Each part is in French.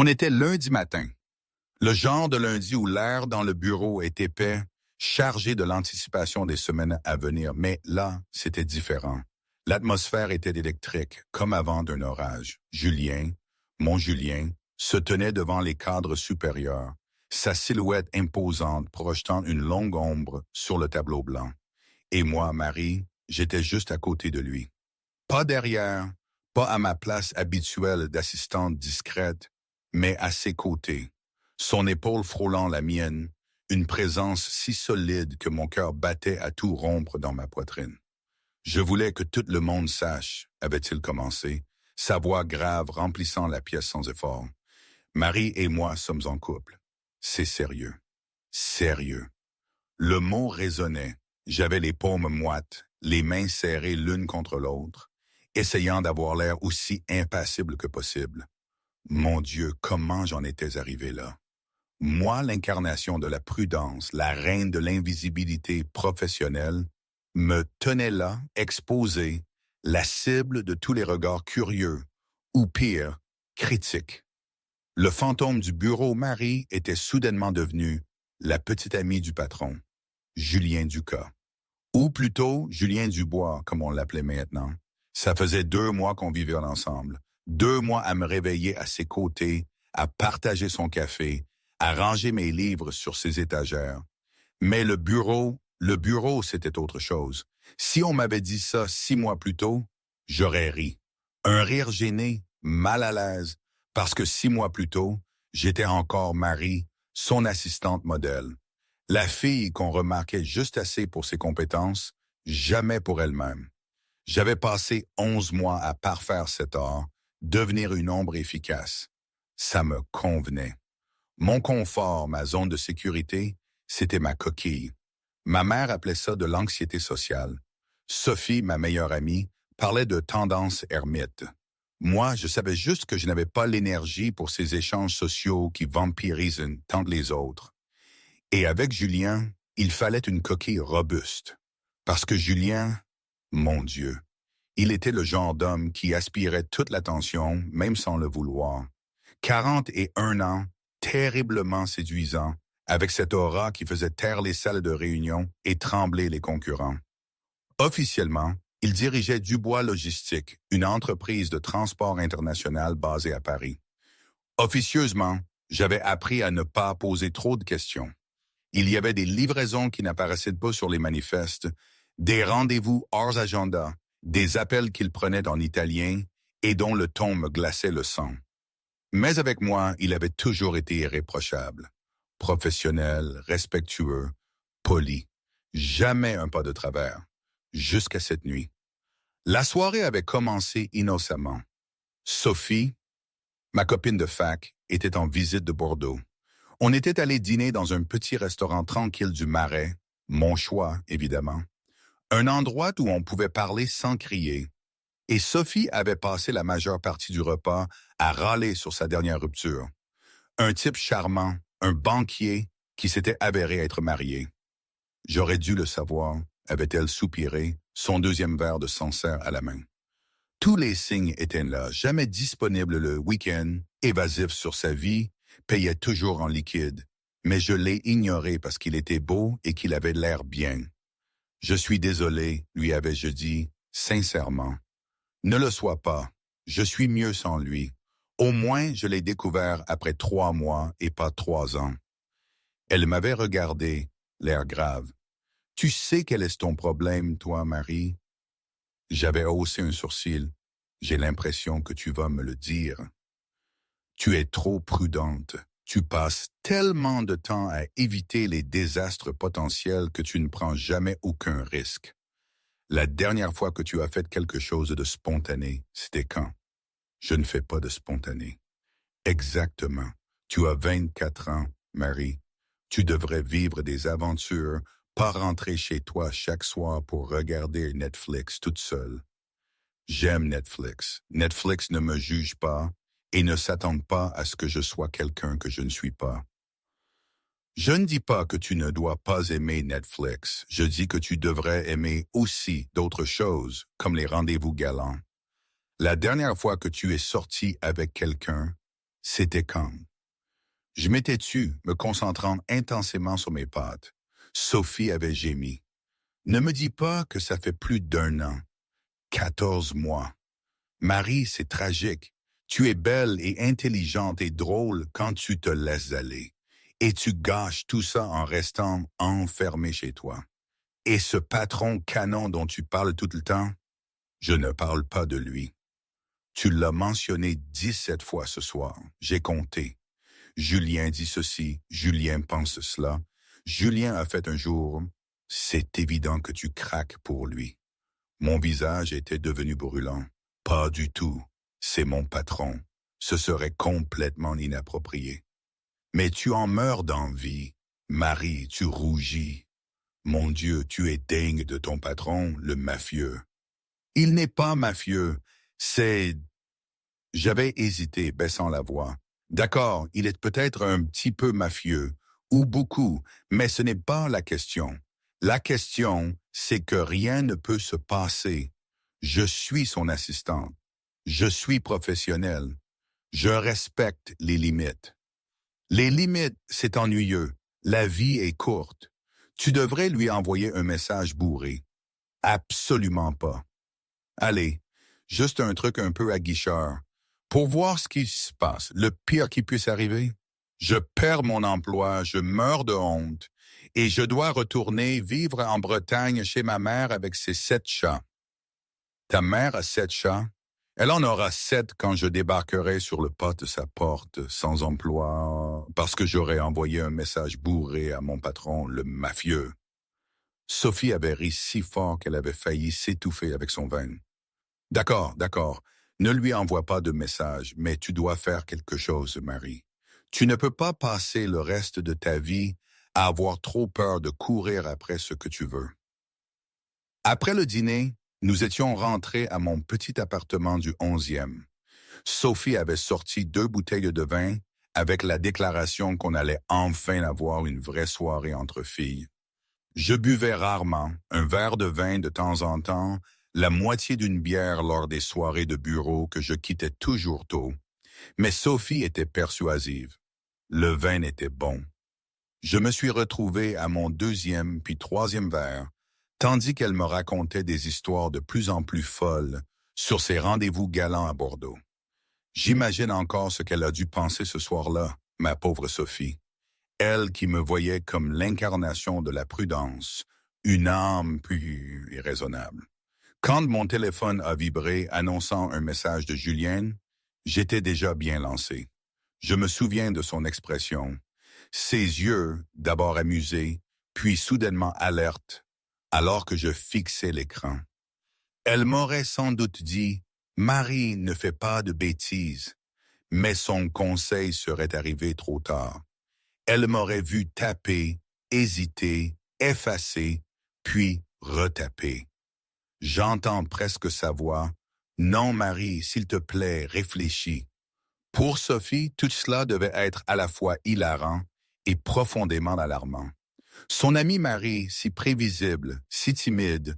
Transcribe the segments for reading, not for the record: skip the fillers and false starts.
On était lundi matin, le genre de lundi où l'air dans le bureau est épais, chargé de l'anticipation des semaines à venir, mais là, c'était différent. L'atmosphère était électrique, comme avant d'un orage. Julien, mon Julien, se tenait devant les cadres supérieurs, sa silhouette imposante projetant une longue ombre sur le tableau blanc. Et moi, Marie, j'étais juste à côté de lui. Pas derrière, pas à ma place habituelle d'assistante discrète, mais à ses côtés, son épaule frôlant la mienne, une présence si solide que mon cœur battait à tout rompre dans ma poitrine. Je voulais que tout le monde sache, avait-il commencé, sa voix grave remplissant la pièce sans effort. Marie et moi sommes en couple. C'est sérieux. Sérieux. Le mot résonnait. J'avais les paumes moites, les mains serrées l'une contre l'autre, essayant d'avoir l'air aussi impassible que possible. Mon Dieu, comment j'en étais arrivé là? Moi, l'incarnation de la prudence, la reine de l'invisibilité professionnelle, me tenait là, exposé, la cible de tous les regards curieux, ou pire, critiques. Le fantôme du bureau Marie était soudainement devenu la petite amie du patron, Julien Ducas. Ou plutôt Julien Dubois, comme on l'appelait maintenant. Ça faisait 2 mois qu'on vivait ensemble. 2 mois à me réveiller à ses côtés, à partager son café, à ranger mes livres sur ses étagères. Mais le bureau, c'était autre chose. Si on m'avait dit ça 6 mois plus tôt, j'aurais ri. Un rire gêné, mal à l'aise, parce que 6 mois plus tôt, j'étais encore Marie, son assistante modèle. La fille qu'on remarquait juste assez pour ses compétences, jamais pour elle-même. J'avais passé 11 mois à parfaire cet art, devenir une ombre efficace. Ça me convenait. Mon confort, ma zone de sécurité, c'était ma coquille. Ma mère appelait ça de l'anxiété sociale. Sophie, ma meilleure amie, parlait de tendance ermite. Moi, je savais juste que je n'avais pas l'énergie pour ces échanges sociaux qui vampirisent tant les autres. Et avec Julien, il fallait une coquille robuste. Parce que Julien, mon Dieu, il était le genre d'homme qui aspirait toute l'attention, même sans le vouloir. 41 ans, terriblement séduisant, avec cette aura qui faisait taire les salles de réunion et trembler les concurrents. Officiellement, il dirigeait Dubois Logistique, une entreprise de transport international basée à Paris. Officieusement, j'avais appris à ne pas poser trop de questions. Il y avait des livraisons qui n'apparaissaient pas sur les manifestes, des rendez-vous hors agenda, des appels qu'il prenait en italien et dont le ton me glaçait le sang. Mais avec moi, il avait toujours été irréprochable. Professionnel, respectueux, poli. Jamais un pas de travers. Jusqu'à cette nuit. La soirée avait commencé innocemment. Sophie, ma copine de fac, était en visite de Bordeaux. On était allé dîner dans un petit restaurant tranquille du Marais, mon choix, évidemment. Un endroit où on pouvait parler sans crier. Et Sophie avait passé la majeure partie du repas à râler sur sa dernière rupture. Un type charmant, un banquier qui s'était avéré être marié. J'aurais dû le savoir, avait-elle soupiré, son 2e verre de Sancerre à la main. Tous les signes étaient là, jamais disponible le week-end, évasif sur sa vie, payait toujours en liquide, mais je l'ai ignoré parce qu'il était beau et qu'il avait l'air bien. Je suis désolé, lui avais-je dit, sincèrement. Ne le sois pas, je suis mieux sans lui. Au moins, je l'ai découvert après 3 mois et pas 3 ans. Elle m'avait regardé, l'air grave. Tu sais quel est ton problème, toi, Marie? J'avais haussé un sourcil. J'ai l'impression que tu vas me le dire. Tu es trop prudente. Tu passes tellement de temps à éviter les désastres potentiels que tu ne prends jamais aucun risque. La dernière fois que tu as fait quelque chose de spontané, c'était quand? Je ne fais pas de spontané. Exactement. Tu as 24 ans, Marie. Tu devrais vivre des aventures, pas rentrer chez toi chaque soir pour regarder Netflix toute seule. J'aime Netflix. Netflix ne me juge pas et ne s'attend pas à ce que je sois quelqu'un que je ne suis pas. Je ne dis pas que tu ne dois pas aimer Netflix. Je dis que tu devrais aimer aussi d'autres choses, comme les rendez-vous galants. La dernière fois que tu es sorti avec quelqu'un, C'était calme. Je m'étais tu, me concentrant intensément sur mes pattes. Sophie avait gémi. Ne me dis pas que ça fait plus d'1 an. 14 mois. Marie, c'est tragique. Tu es belle et intelligente et drôle quand tu te laisses aller. Et tu gâches tout ça en restant enfermé chez toi. Et ce patron canon dont tu parles tout le temps, je ne parle pas de lui. Tu l'as mentionné 17 fois ce soir. J'ai compté. Julien dit ceci, Julien pense cela. Julien a fait un jour. C'est évident que tu craques pour lui. Mon visage était devenu brûlant. Pas du tout. C'est mon patron. Ce serait complètement inapproprié. Mais tu en meurs d'envie. Marie, tu rougis. Mon Dieu, tu es dingue de ton patron, le mafieux. Il n'est pas mafieux. C'est... J'avais hésité, baissant la voix. D'accord, il est peut-être un petit peu mafieux, ou beaucoup, mais ce n'est pas la question. La question, c'est que rien ne peut se passer. Je suis son assistante. Je suis professionnel. Je respecte les limites. Les limites, c'est ennuyeux. La vie est courte. Tu devrais lui envoyer un message bourré. Absolument pas. Allez, juste un truc un peu aguicheur. Pour voir ce qui se passe, le pire qui puisse arriver. Je perds mon emploi, je meurs de honte, et je dois retourner vivre en Bretagne chez ma mère avec ses 7 chats. Ta mère a 7 chats? Elle en aura 7 quand je débarquerai sur le pas de sa porte, sans emploi, parce que j'aurais envoyé un message bourré à mon patron, le mafieux. Sophie avait ri si fort qu'elle avait failli s'étouffer avec son vin. D'accord, d'accord. Ne lui envoie pas de message, mais tu dois faire quelque chose, Marie. Tu ne peux pas passer le reste de ta vie à avoir trop peur de courir après ce que tu veux. Après le dîner, nous étions rentrés à mon petit appartement du 11e. Sophie avait sorti 2 bouteilles de vin avec la déclaration qu'on allait enfin avoir une vraie soirée entre filles. Je buvais rarement, un verre de vin de temps en temps, la moitié d'une bière lors des soirées de bureau que je quittais toujours tôt. Mais Sophie était persuasive. Le vin était bon. Je me suis retrouvé à mon 2e puis 3e verre, tandis qu'elle me racontait des histoires de plus en plus folles sur ses rendez-vous galants à Bordeaux. J'imagine encore ce qu'elle a dû penser ce soir-là, ma pauvre Sophie. Elle qui me voyait comme l'incarnation de la prudence, une âme plus irraisonnable. Quand mon téléphone a vibré annonçant un message de Julien, j'étais déjà bien lancé. Je me souviens de son expression. Ses yeux, d'abord amusés, puis soudainement alertes, alors que je fixais l'écran. Elle m'aurait sans doute dit « Marie, ne fais pas de bêtises », mais son conseil serait arrivé trop tard. Elle m'aurait vu taper, hésiter, effacer, puis retaper. J'entends presque sa voix. Non, Marie, s'il te plaît, réfléchis. Pour Sophie, tout cela devait être à la fois hilarant et profondément alarmant. Son amie Marie, si prévisible, si timide,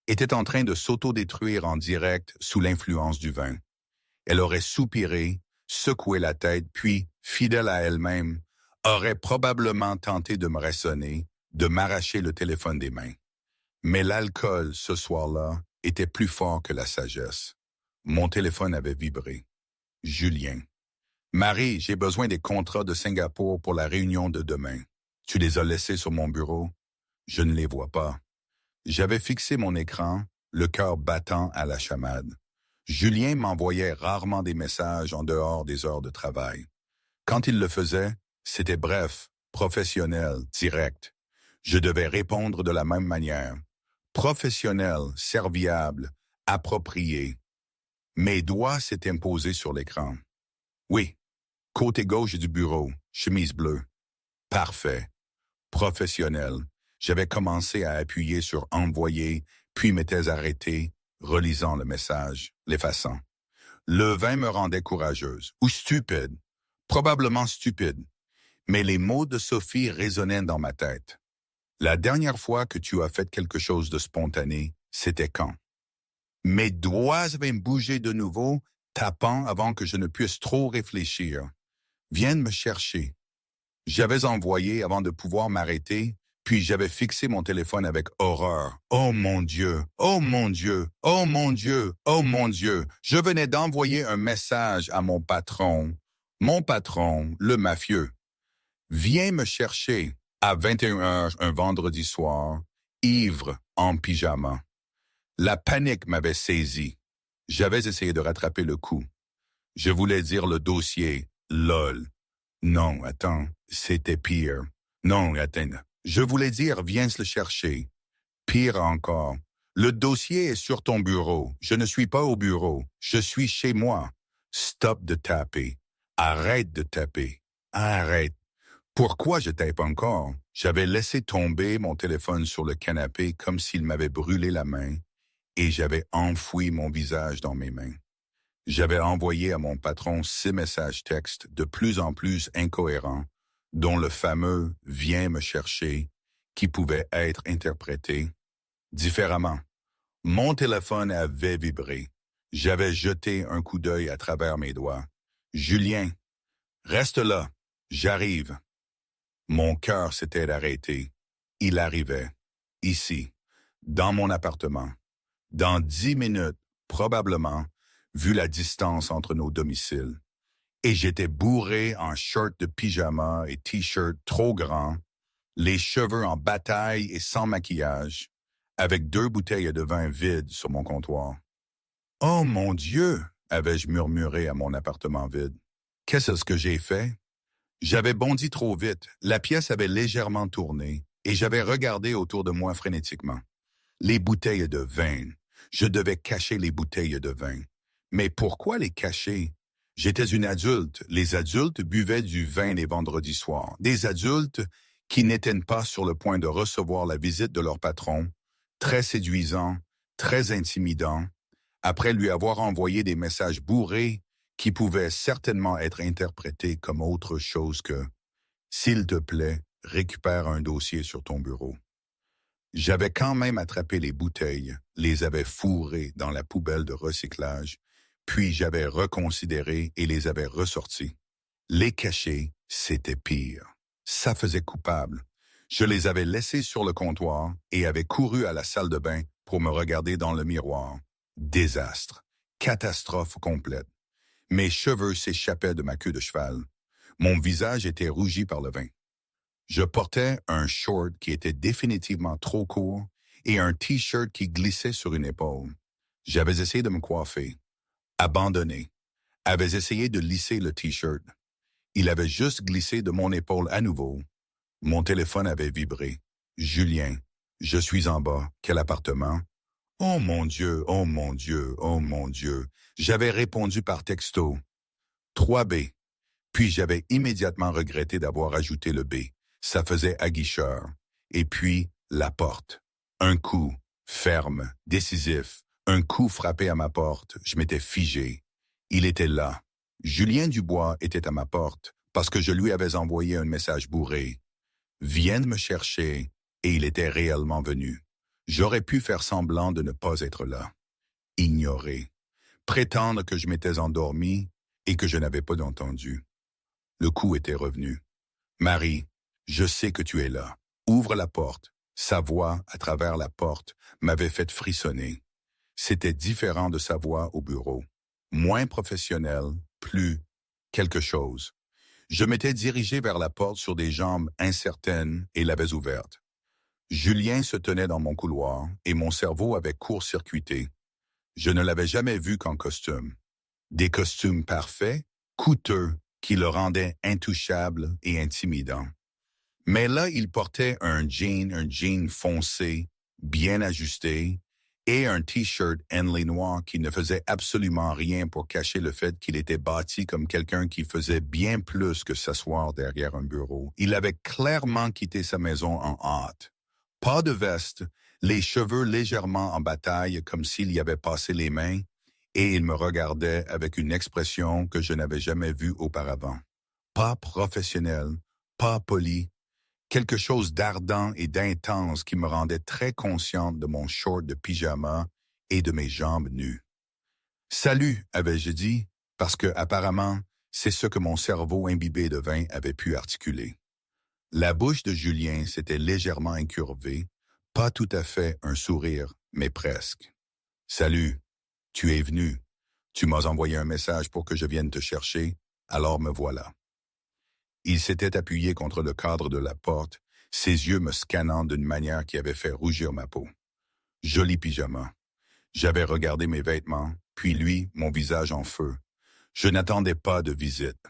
était en train de s'autodétruire en direct sous l'influence du vin. Elle aurait soupiré, secoué la tête, puis, fidèle à elle-même, aurait probablement tenté de me raisonner, de m'arracher le téléphone des mains. Mais l'alcool, ce soir-là, était plus fort que la sagesse. Mon téléphone avait vibré. Julien. Marie, j'ai besoin des contrats de Singapour pour la réunion de demain. Tu les as laissés sur mon bureau? Je ne les vois pas. J'avais fixé mon écran, le cœur battant à la chamade. Julien m'envoyait rarement des messages en dehors des heures de travail. Quand il le faisait, c'était bref, professionnel, direct. Je devais répondre de la même manière. Professionnel, serviable, approprié. Mes doigts s'étaient imposés sur l'écran. Oui, côté gauche du bureau, chemise bleue. Parfait. Professionnel. J'avais commencé à appuyer sur « Envoyer », puis m'étais arrêté, relisant le message, l'effaçant. Le vin me rendait courageuse, ou stupide, probablement stupide, mais les mots de Sophie résonnaient dans ma tête. La dernière fois que tu as fait quelque chose de spontané, c'était quand? Mes doigts avaient bougé de nouveau, tapant avant que je ne puisse trop réfléchir. Viens me chercher. J'avais envoyé avant de pouvoir m'arrêter, puis j'avais fixé mon téléphone avec horreur. Oh mon Dieu! Oh mon Dieu! Oh mon Dieu! Oh mon Dieu! Je venais d'envoyer un message à mon patron, le mafieux. Viens me chercher à 21 heures un vendredi soir, ivre en pyjama. La panique m'avait saisi. J'avais essayé de rattraper le coup. Je voulais dire le dossier, lol. Non, attends, c'était pire. Non, attends. Je voulais dire, viens le chercher. Pire encore. Le dossier est sur ton bureau. Je ne suis pas au bureau. Je suis chez moi. Stop de taper. Arrête de taper. Arrête. Pourquoi je tape encore? J'avais laissé tomber mon téléphone sur le canapé comme s'il m'avait brûlé la main et j'avais enfoui mon visage dans mes mains. J'avais envoyé à mon patron 6 messages textes de plus en plus incohérents, dont le fameux « Viens me chercher » qui pouvait être interprété différemment. Mon téléphone avait vibré. J'avais jeté un coup d'œil à travers mes doigts. « Julien, reste là, j'arrive. » Mon cœur s'était arrêté. Il arrivait, ici, dans mon appartement. Dans 10 minutes, probablement, vu la distance entre nos domiciles. Et j'étais bourré en short de pyjama et t-shirt trop grand, les cheveux en bataille et sans maquillage, avec 2 bouteilles de vin vides sur mon comptoir. « Oh mon Dieu! » avais-je murmuré à mon appartement vide. « Qu'est-ce que j'ai fait? » J'avais bondi trop vite, la pièce avait légèrement tourné, et j'avais regardé autour de moi frénétiquement. Les bouteilles de vin. Je devais cacher les bouteilles de vin. Mais pourquoi les cacher? J'étais une adulte. Les adultes buvaient du vin les vendredis soirs. Des adultes qui n'étaient pas sur le point de recevoir la visite de leur patron, très séduisant, très intimidant, après lui avoir envoyé des messages bourrés qui pouvaient certainement être interprétés comme autre chose que « S'il te plaît, récupère un dossier sur ton bureau ». J'avais quand même attrapé les bouteilles, les avais fourrées dans la poubelle de recyclage, puis j'avais reconsidéré et les avais ressorties. Les cacher, c'était pire. Ça faisait coupable. Je les avais laissés sur le comptoir et avais couru à la salle de bain pour me regarder dans le miroir. Désastre. Catastrophe complète. Mes cheveux s'échappaient de ma queue de cheval. Mon visage était rougi par le vin. Je portais un short qui était définitivement trop court et un t-shirt qui glissait sur une épaule. J'avais essayé de me coiffer. Abandonné. Avais essayé de lisser le t-shirt. Il avait juste glissé de mon épaule à nouveau. Mon téléphone avait vibré. Julien, je suis en bas. Quel appartement? Oh mon Dieu, oh mon Dieu, oh mon Dieu. J'avais répondu par texto. 3B. Puis j'avais immédiatement regretté d'avoir ajouté le B. Ça faisait aguicheur. Et puis, la porte. Un coup, ferme, décisif. Un coup frappé à ma porte. Je m'étais figé. Il était là. Julien Dubois était à ma porte parce que je lui avais envoyé un message bourré. Viens me chercher. Et il était réellement venu. J'aurais pu faire semblant de ne pas être là. Ignorer. Prétendre que je m'étais endormi et que je n'avais pas entendu. Le coup était revenu. Marie, je sais que tu es là. Ouvre la porte. Sa voix, à travers la porte, m'avait fait frissonner. C'était différent de sa voix au bureau. Moins professionnel, plus quelque chose. Je m'étais dirigé vers la porte sur des jambes incertaines et l'avais ouverte. Julien se tenait dans mon couloir et mon cerveau avait court-circuité. Je ne l'avais jamais vu qu'en costume. Des costumes parfaits, coûteux, qui le rendaient intouchable et intimidant. Mais là, il portait un jean foncé, bien ajusté, et un t-shirt Henley noir qui ne faisait absolument rien pour cacher le fait qu'il était bâti comme quelqu'un qui faisait bien plus que s'asseoir derrière un bureau. Il avait clairement quitté sa maison en hâte. Pas de veste, les cheveux légèrement en bataille comme s'il y avait passé les mains, et il me regardait avec une expression que je n'avais jamais vue auparavant. Pas professionnel, pas poli, quelque chose d'ardent et d'intense qui me rendait très consciente de mon short de pyjama et de mes jambes nues. « Salut » avais-je dit, parce que, apparemment, C'est ce que mon cerveau imbibé de vin avait pu articuler. La bouche de Julien s'était légèrement incurvée, pas tout à fait un sourire, mais presque. « Salut, tu es venu. Tu m'as envoyé un message pour que je vienne te chercher, alors me voilà. » Il s'était appuyé contre le cadre de la porte, ses yeux me scannant d'une manière qui avait fait rougir ma peau. Joli pyjama. J'avais regardé mes vêtements, puis lui, mon visage en feu. Je n'attendais pas de visite.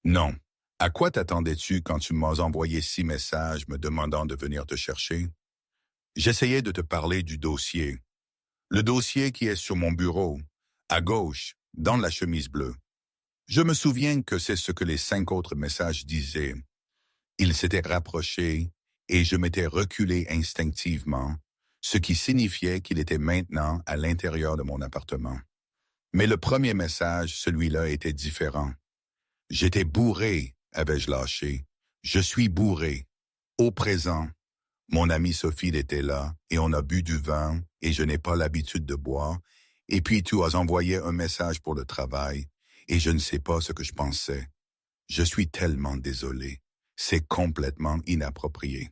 Non. À quoi t'attendais-tu quand tu m'as envoyé 6 messages me demandant de venir te chercher? J'essayais de te parler du dossier. Le dossier qui est sur mon bureau, à gauche, dans la chemise bleue. Je me souviens que c'est ce que les 5 autres messages disaient. Il s'était rapproché et je m'étais reculé instinctivement, ce qui signifiait qu'il était maintenant à l'intérieur de mon appartement. Mais le premier message, celui-là, était différent. J'étais bourré, avais-je lâché. Je suis bourré. Au présent, mon amie Sophie était là et on a bu du vin et je n'ai pas l'habitude de boire. Et puis tu as envoyé un message pour le travail et je ne sais pas ce que je pensais. Je suis tellement désolé. C'est complètement inapproprié.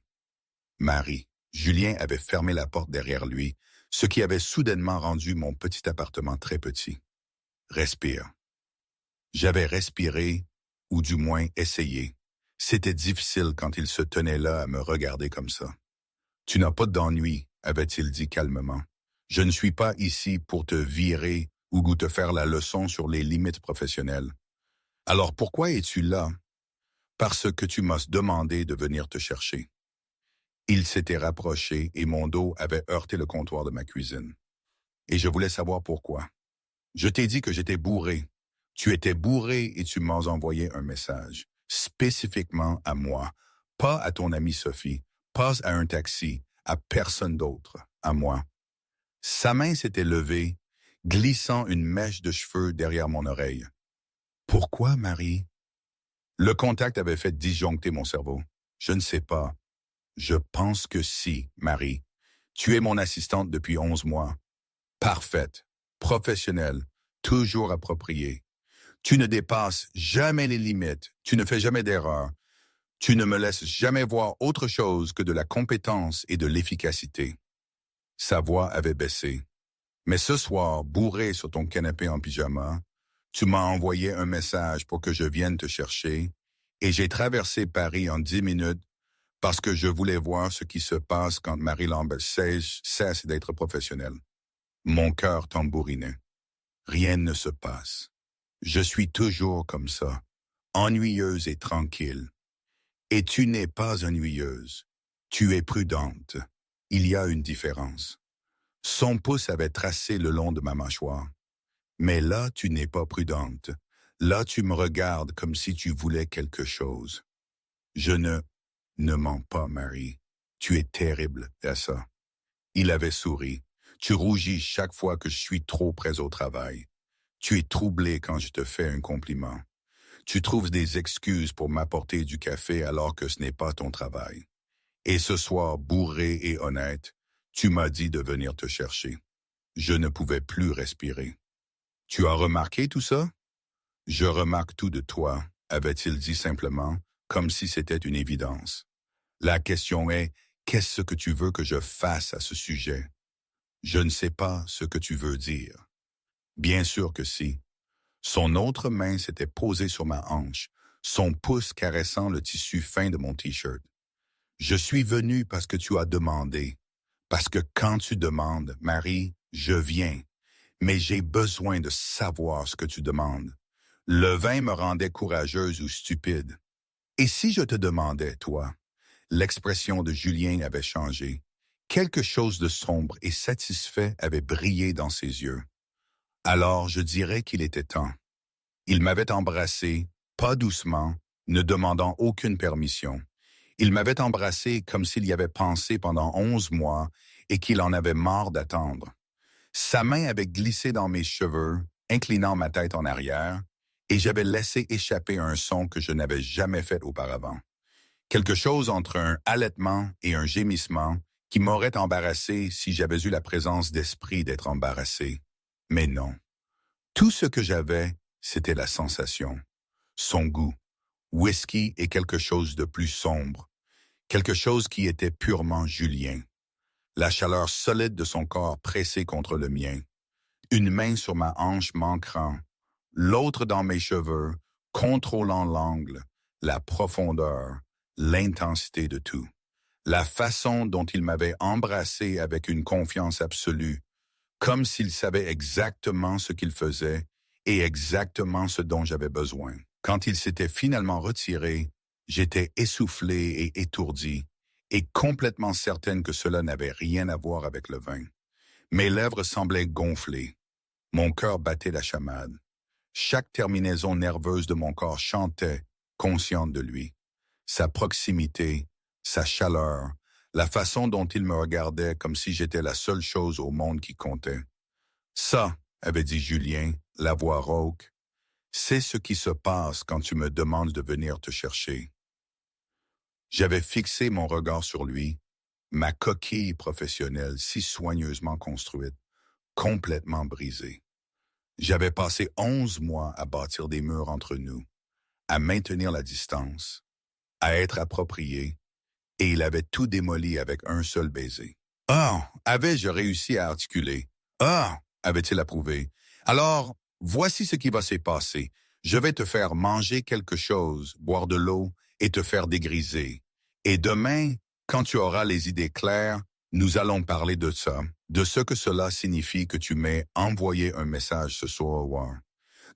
Marie. Julien avait fermé la porte derrière lui, ce qui avait soudainement rendu mon petit appartement très petit. Respire. J'avais respiré, ou du moins essayé. C'était difficile quand il se tenait là à me regarder comme ça. « Tu n'as pas d'ennui, avait-il dit calmement. Je ne suis pas ici pour te virer ou te faire la leçon sur les limites professionnelles. Alors pourquoi es-tu là? Parce que tu m'as demandé de venir te chercher. » Il s'était rapproché et mon dos avait heurté le comptoir de ma cuisine. Et je voulais savoir pourquoi. Je t'ai dit que j'étais bourré. Tu étais bourré et tu m'as envoyé un message, spécifiquement à moi, pas à ton amie Sophie, pas à un taxi, à personne d'autre, à moi. Sa main s'était levée, glissant une mèche de cheveux derrière mon oreille. Pourquoi, Marie? Le contact avait fait disjoncter mon cerveau. Je ne sais pas. Je pense que si, Marie. Tu es mon assistante depuis 11 mois. Parfaite, professionnelle, toujours appropriée. Tu ne dépasses jamais les limites, tu ne fais jamais d'erreur. Tu ne me laisses jamais voir autre chose que de la compétence et de l'efficacité. Sa voix avait baissé. Mais ce soir, bourré sur ton canapé en pyjama, tu m'as envoyé un message pour que je vienne te chercher et j'ai traversé Paris en 10 minutes parce que je voulais voir ce qui se passe quand Marie Lambert cesse d'être professionnelle. Mon cœur tambourinait. Rien ne se passe. Je suis toujours comme ça, ennuyeuse et tranquille. Et tu n'es pas ennuyeuse. Tu es prudente. Il y a une différence. Son pouce avait tracé le long de ma mâchoire. Mais là, tu n'es pas prudente. Là, tu me regardes comme si tu voulais quelque chose. Je ne mens pas, Marie. Tu es terrible à ça. Il avait souri. Tu rougis chaque fois que je suis trop près au travail. Tu es troublé quand je te fais un compliment. Tu trouves des excuses pour m'apporter du café alors que ce n'est pas ton travail. Et ce soir, bourré et honnête, tu m'as dit de venir te chercher. Je ne pouvais plus respirer. Tu as remarqué tout ça? Je remarque tout de toi, avait-il dit simplement, comme si c'était une évidence. La question est, qu'est-ce que tu veux que je fasse à ce sujet? Je ne sais pas ce que tu veux dire. Bien sûr que si. Son autre main s'était posée sur ma hanche, son pouce caressant le tissu fin de mon T-shirt. Je suis venu parce que tu as demandé. Parce que quand tu demandes, Marie, je viens. Mais j'ai besoin de savoir ce que tu demandes. Le vin me rendait courageuse ou stupide. Et si je te demandais, toi? L'expression de Julien avait changé. Quelque chose de sombre et satisfait avait brillé dans ses yeux. Alors je dirais qu'il était temps. Il m'avait embrassé, pas doucement, ne demandant aucune permission. Il m'avait embrassé comme s'il y avait pensé pendant 11 mois et qu'il en avait marre d'attendre. Sa main avait glissé dans mes cheveux, inclinant ma tête en arrière, et j'avais laissé échapper un son que je n'avais jamais fait auparavant. Quelque chose entre un halètement et un gémissement qui m'aurait embarrassé si j'avais eu la présence d'esprit d'être embarrassé. Mais non. Tout ce que j'avais, c'était la sensation. son goût, whisky et quelque chose de plus sombre, quelque chose qui était purement Julien. La chaleur solide de son corps pressé contre le mien, une main sur ma hanche m'ancrant, l'autre dans mes cheveux, contrôlant l'angle, la profondeur, l'intensité de tout. La façon dont il m'avait embrassé avec une confiance absolue, comme s'il savait exactement ce qu'il faisait et exactement ce dont j'avais besoin. Quand il s'était finalement retiré, j'étais essoufflé et étourdi, et complètement certaine que cela n'avait rien à voir avec le vin. Mes lèvres semblaient gonfler. Mon cœur battait la chamade. Chaque terminaison nerveuse de mon corps chantait, consciente de lui. Sa proximité, sa chaleur, la façon dont il me regardait comme si j'étais la seule chose au monde qui comptait. Ça, avait dit Julien, la voix rauque, c'est ce qui se passe quand tu me demandes de venir te chercher. J'avais fixé mon regard sur lui, ma coquille professionnelle si soigneusement construite, complètement brisée. J'avais passé 11 mois à bâtir des murs entre nous, à maintenir la distance, à être approprié, et il avait tout démoli avec un seul baiser. « Ah, avais-je réussi à articuler? Ah, avait-il approuvé. Alors, voici ce qui va se passer. Je vais te faire manger quelque chose, boire de l'eau et te faire dégriser. Et demain, quand tu auras les idées claires, nous allons parler de ça, de ce que cela signifie que tu m'aies envoyé un message ce soir,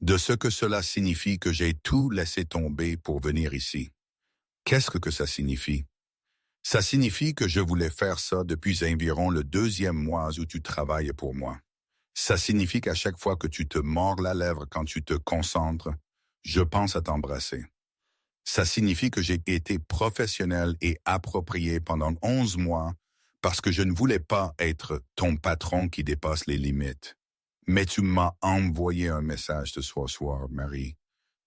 de ce que cela signifie que j'ai tout laissé tomber pour venir ici. Qu'est-ce que ça signifie? Ça signifie que je voulais faire ça depuis environ le 2e mois où tu travailles pour moi. Ça signifie qu'à chaque fois que tu te mords la lèvre quand tu te concentres, je pense à t'embrasser. Ça signifie que j'ai été professionnel et approprié pendant 11 mois parce que je ne voulais pas être ton patron qui dépasse les limites. Mais tu m'as envoyé un message ce soir, Marie.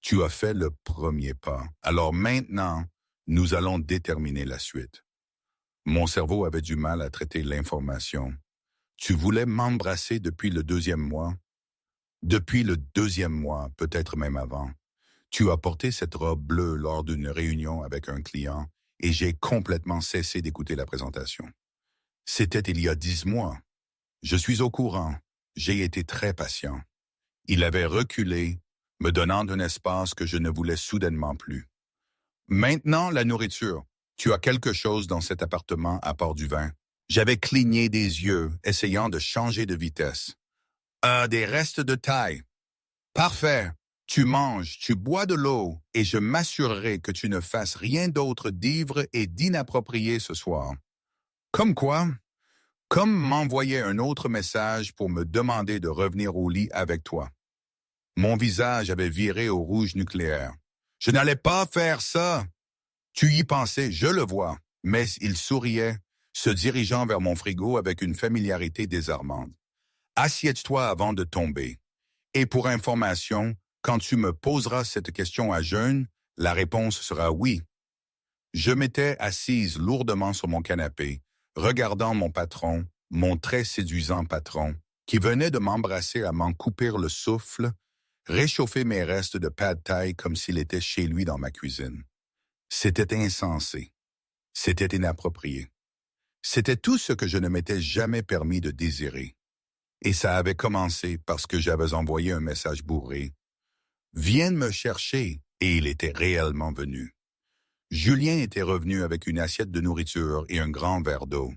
Tu as fait le premier pas. Alors maintenant, nous allons déterminer la suite. Mon cerveau avait du mal à traiter l'information. Tu voulais m'embrasser depuis le 2e mois? Depuis le 2e mois, peut-être même avant. Tu as porté cette robe bleue lors d'une réunion avec un client et j'ai complètement cessé d'écouter la présentation. C'était il y a 10 mois. Je suis au courant. J'ai été très patient. Il avait reculé, me donnant un espace que je ne voulais soudainement plus. Maintenant, la nourriture. Tu as quelque chose dans cet appartement à part du vin. J'avais cligné des yeux, essayant de changer de vitesse. Des restes de taille. Parfait. Tu manges, tu bois de l'eau, et je m'assurerai que tu ne fasses rien d'autre d'ivre et d'inapproprié ce soir. Comme quoi? Comme m'envoyer un autre message pour me demander de revenir au lit avec toi. Mon visage avait viré au rouge nucléaire. Je n'allais pas faire ça. Tu y pensais, je le vois, mais il souriait, se dirigeant vers mon frigo avec une familiarité désarmante. Assieds-toi avant de tomber. Et pour information, quand tu me poseras cette question à jeun, la réponse sera oui. Je m'étais assise lourdement sur mon canapé, regardant mon patron, mon très séduisant patron, qui venait de m'embrasser à m'en couper le souffle, réchauffer mes restes de pad thai comme s'il était chez lui dans ma cuisine. C'était insensé. C'était inapproprié. C'était tout ce que je ne m'étais jamais permis de désirer. Et ça avait commencé parce que j'avais envoyé un message bourré. Viens me chercher, et il était réellement venu. Julien était revenu avec une assiette de nourriture et un grand verre d'eau.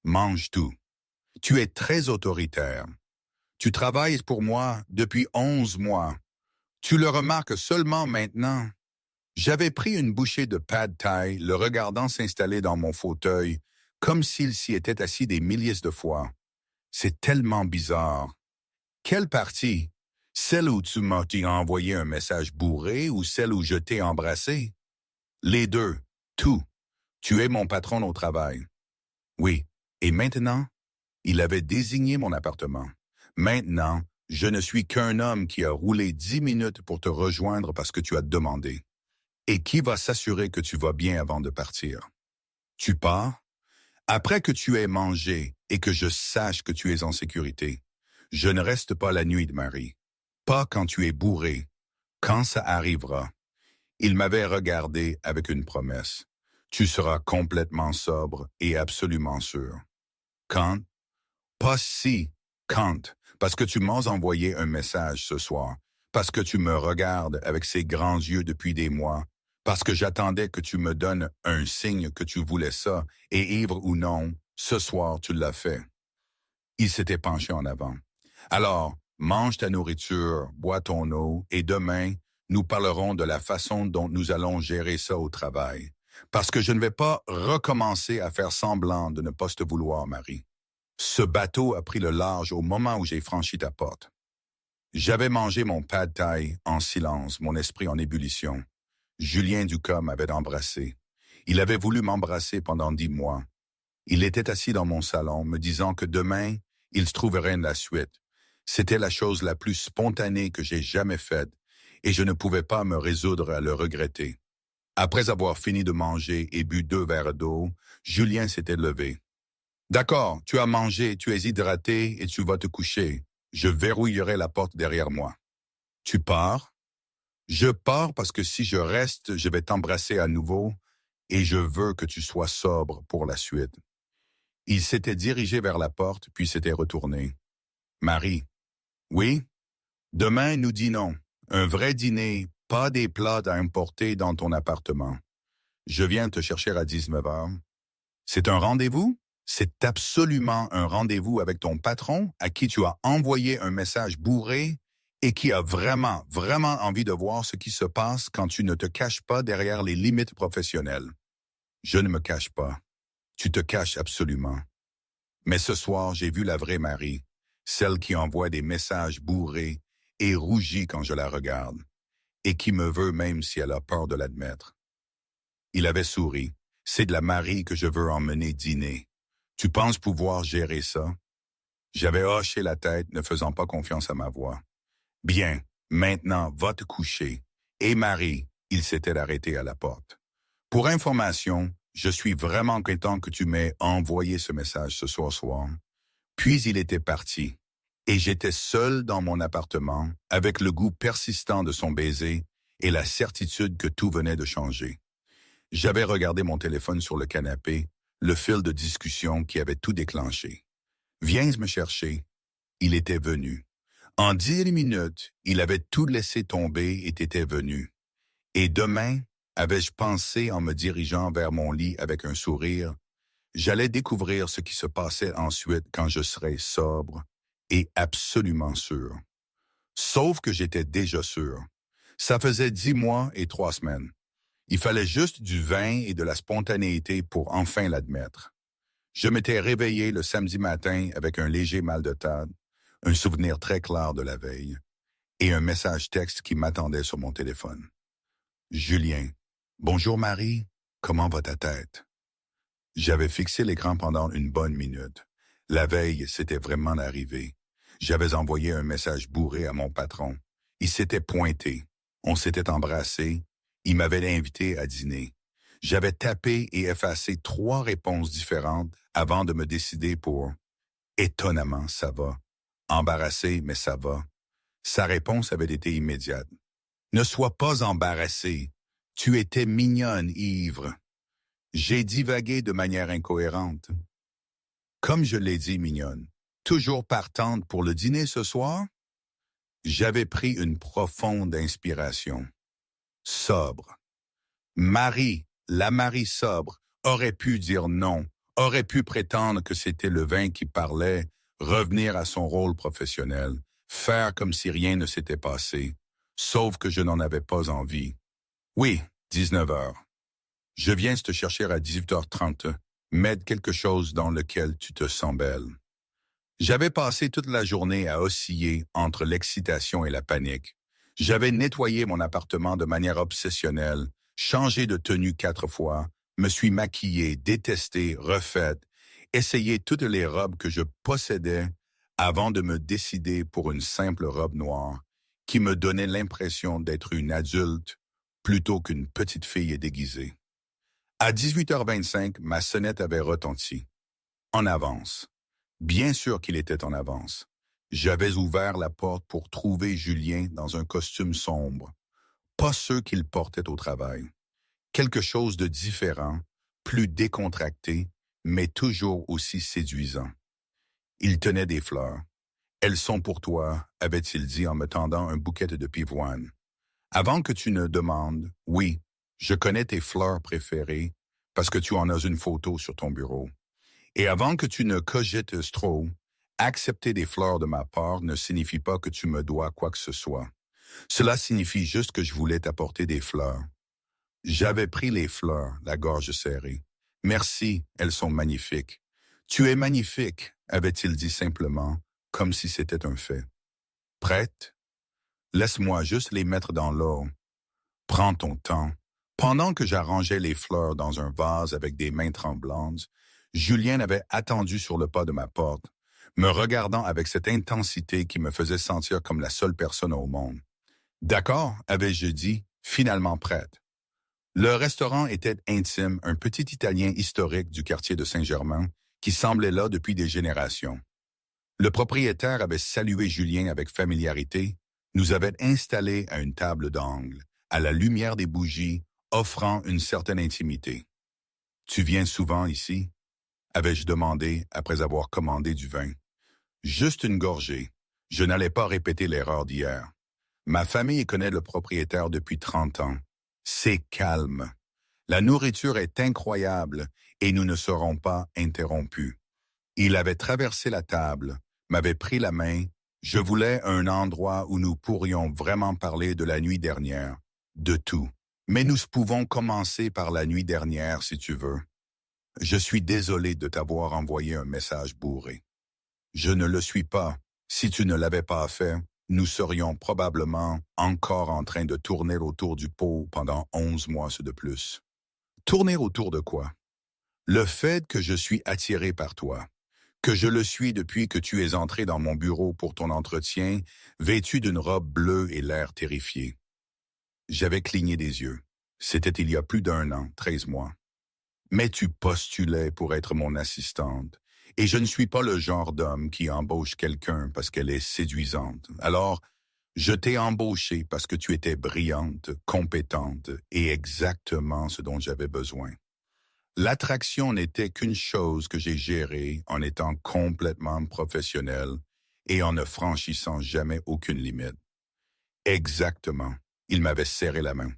Mange tout. Tu es très autoritaire. Tu travailles pour moi depuis 11 mois. Tu le remarques seulement maintenant. J'avais pris une bouchée de pad thai, le regardant s'installer dans mon fauteuil, comme s'il s'y était assis des milliers de fois. C'est tellement bizarre. Quelle partie? Celle où tu m'as envoyé un message bourré ou celle où je t'ai embrassé? Les deux. Tout. Tu es mon patron au travail. Oui. Et maintenant? Il avait désigné mon appartement. Maintenant, je ne suis qu'un homme qui a roulé 10 minutes pour te rejoindre parce que tu as demandé. Et qui va s'assurer que tu vas bien avant de partir? Tu pars? Après que tu aies mangé et que je sache que tu es en sécurité, je ne reste pas la nuit de Marie. Pas quand tu es bourré. Quand ça arrivera, Il m'avait regardé avec une promesse. Tu seras complètement sobre et absolument sûr. Quand? Pas si, quand, parce que tu m'as envoyé un message ce soir, parce que tu me regardes avec ces grands yeux depuis des mois, parce que j'attendais que tu me donnes un signe que tu voulais ça, et ivre ou non, ce soir tu l'as fait. Il s'était penché en avant. Alors, mange ta nourriture, bois ton eau, et demain, nous parlerons de la façon dont nous allons gérer ça au travail. Parce que je ne vais pas recommencer à faire semblant de ne pas te vouloir, Marie. Ce bateau a pris le large au moment où j'ai franchi ta porte. J'avais mangé mon pad thai en silence, mon esprit en ébullition. Julien Ducas m'avait embrassé. Il avait voulu m'embrasser pendant 10 mois. Il était assis dans mon salon, me disant que demain, il se trouverait la suite. C'était la chose la plus spontanée que j'ai jamais faite, et je ne pouvais pas me résoudre à le regretter. Après avoir fini de manger et bu 2 verres d'eau, Julien s'était levé. D'accord, tu as mangé, tu es hydraté et tu vas te coucher. Je verrouillerai la porte derrière moi. Tu pars? Je pars parce que si je reste, je vais t'embrasser à nouveau et je veux que tu sois sobre pour la suite. Il s'était dirigé vers la porte, puis s'était retourné. Marie. Oui? Demain, nous dînons. Un vrai dîner, pas des plats à importer dans ton appartement. Je viens te chercher à 19 heures. C'est un rendez-vous? C'est absolument un rendez-vous avec ton patron à qui tu as envoyé un message bourré et qui a vraiment, vraiment envie de voir ce qui se passe quand tu ne te caches pas derrière les limites professionnelles. Je ne me cache pas. Tu te caches absolument. Mais ce soir, j'ai vu la vraie Marie, celle qui envoie des messages bourrés et rougit quand je la regarde, et qui me veut même si elle a peur de l'admettre. Il avait souri. C'est de la Marie que je veux emmener dîner. Tu penses pouvoir gérer ça? J'avais hoché la tête, ne faisant pas confiance à ma voix. Bien, maintenant, va te coucher. Et Marie, il s'était arrêté à la porte. Pour information, je suis vraiment content que tu m'aies envoyé ce message ce soir. Puis il était parti. Et j'étais seul dans mon appartement, avec le goût persistant de son baiser et la certitude que tout venait de changer. J'avais regardé mon téléphone sur le canapé, le fil de discussion qui avait tout déclenché. Viens me chercher. Il était venu. En 10 minutes, il avait tout laissé tomber et était venu. Et demain, avais-je pensé en me dirigeant vers mon lit avec un sourire, j'allais découvrir ce qui se passait ensuite quand je serais sobre et absolument sûr. Sauf que j'étais déjà sûr. Ça faisait 10 mois et 3 semaines. Il fallait juste du vin et de la spontanéité pour enfin l'admettre. Je m'étais réveillé le samedi matin avec un léger mal de tête, un souvenir très clair de la veille, et un message texte qui m'attendait sur mon téléphone. Julien. Bonjour Marie, comment va ta tête? J'avais fixé l'écran pendant une bonne minute. La veille, c'était vraiment arrivé. J'avais envoyé un message bourré à mon patron. Il s'était pointé. On s'était embrassé. Il m'avait invité à dîner. J'avais tapé et effacé 3 réponses différentes avant de me décider pour « Étonnamment, ça va. Embarrassé, mais ça va. » Sa réponse avait été immédiate. « Ne sois pas embarrassé. Tu étais mignonne, ivre. » J'ai divagué de manière incohérente. Comme je l'ai dit, mignonne, toujours partante pour le dîner ce soir? J'avais pris une profonde inspiration. Sobre. Marie, la Marie sobre, aurait pu dire non, aurait pu prétendre que c'était le vin qui parlait, revenir à son rôle professionnel, faire comme si rien ne s'était passé, sauf que je n'en avais pas envie. Oui, 19 heures. Je viens te chercher à 18h30. M'aide quelque chose dans lequel tu te sens belle. J'avais passé toute la journée à osciller entre l'excitation et la panique. J'avais nettoyé mon appartement de manière obsessionnelle, changé de tenue 4 fois, me suis maquillé, détesté, refaite, essayé toutes les robes que je possédais avant de me décider pour une simple robe noire qui me donnait l'impression d'être une adulte plutôt qu'une petite fille déguisée. À 18h25, ma sonnette avait retenti. En avance. Bien sûr qu'il était en avance. J'avais ouvert la porte pour trouver Julien dans un costume sombre. pas ceux qu'il portait au travail. Quelque chose de différent, plus décontracté, mais toujours aussi séduisant. Il tenait des fleurs. Elles sont pour toi, avait-il dit en me tendant un bouquet de pivoine. Avant que tu ne demandes, oui, je connais tes fleurs préférées parce que tu en as une photo sur ton bureau. Et avant que tu ne cogites trop, accepter des fleurs de ma part ne signifie pas que tu me dois quoi que ce soit. Cela signifie juste que je voulais t'apporter des fleurs. J'avais pris les fleurs, la gorge serrée. Merci, elles sont magnifiques. Tu es magnifique, avait-il dit simplement, comme si c'était un fait. Prête? Laisse-moi juste les mettre dans l'eau. Prends ton temps. Pendant que j'arrangeais les fleurs dans un vase avec des mains tremblantes, Julien avait attendu sur le pas de ma porte, me regardant avec cette intensité qui me faisait sentir comme la seule personne au monde. D'accord, avais-je dit, finalement prête. Le restaurant était intime, un petit Italien historique du quartier de Saint-Germain qui semblait là depuis des générations. Le propriétaire avait salué Julien avec familiarité, nous avait installés à une table d'angle, à la lumière des bougies, offrant une certaine intimité. « Tu viens souvent ici ?» avais-je demandé après avoir commandé du vin. Juste une gorgée. Je n'allais pas répéter l'erreur d'hier. Ma famille connaît le propriétaire depuis 30 ans. C'est calme. La nourriture est incroyable et nous ne serons pas interrompus. Il avait traversé la table, m'avait pris la main. Je voulais un endroit où nous pourrions vraiment parler de la nuit dernière, de tout. Mais nous pouvons commencer par la nuit dernière si tu veux. Je suis désolé de t'avoir envoyé un message bourré. Je ne le suis pas. Si tu ne l'avais pas fait, nous serions probablement encore en train de tourner autour du pot pendant 11 mois de plus. Tourner autour de quoi? Le fait que je suis attiré par toi, que je le suis depuis que tu es entré dans mon bureau pour ton entretien, vêtu d'une robe bleue et l'air terrifié. J'avais cligné des yeux. C'était il y a plus d'1 an, 13 mois. Mais tu postulais pour être mon assistante, et je ne suis pas le genre d'homme qui embauche quelqu'un parce qu'elle est séduisante. Alors, je t'ai embauchée parce que tu étais brillante, compétente et exactement ce dont j'avais besoin. L'attraction n'était qu'une chose que j'ai gérée en étant complètement professionnel et en ne franchissant jamais aucune limite. Exactement. Il m'avait serré la main.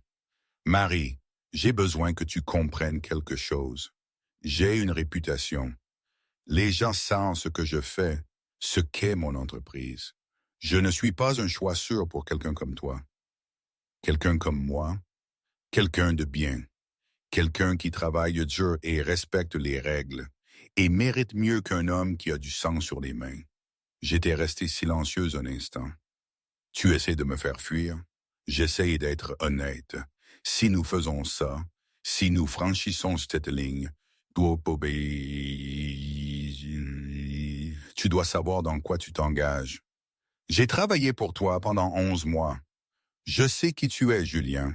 Marie, j'ai besoin que tu comprennes quelque chose. J'ai une réputation. Les gens savent ce que je fais, ce qu'est mon entreprise. Je ne suis pas un choix sûr pour quelqu'un comme toi. Quelqu'un comme moi, quelqu'un de bien. Quelqu'un qui travaille dur et respecte les règles, et mérite mieux qu'un homme qui a du sang sur les mains. J'étais restée silencieuse un instant. Tu essaies de me faire fuir? J'essaye d'être honnête. Si nous faisons ça, si nous franchissons cette ligne, tu dois savoir dans quoi tu t'engages. J'ai travaillé pour toi pendant 11 mois. Je sais qui tu es, Julien.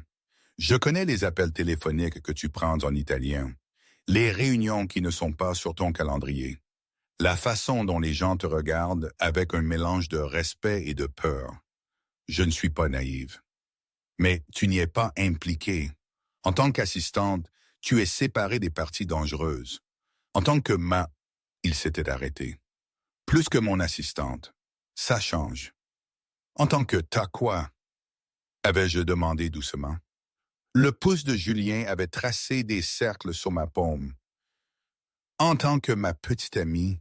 Je connais les appels téléphoniques que tu prends en italien, les réunions qui ne sont pas sur ton calendrier, la façon dont les gens te regardent avec un mélange de respect et de peur. Je ne suis pas naïve. Mais tu n'y es pas impliquée. En tant qu'assistante, tu es séparée des parties dangereuses. En tant que il s'était arrêté. Plus que mon assistante. Ça change. En tant que t'as quoi? Avais-je demandé doucement. Le pouce de Julien avait tracé des cercles sur ma paume. En tant que ma petite amie,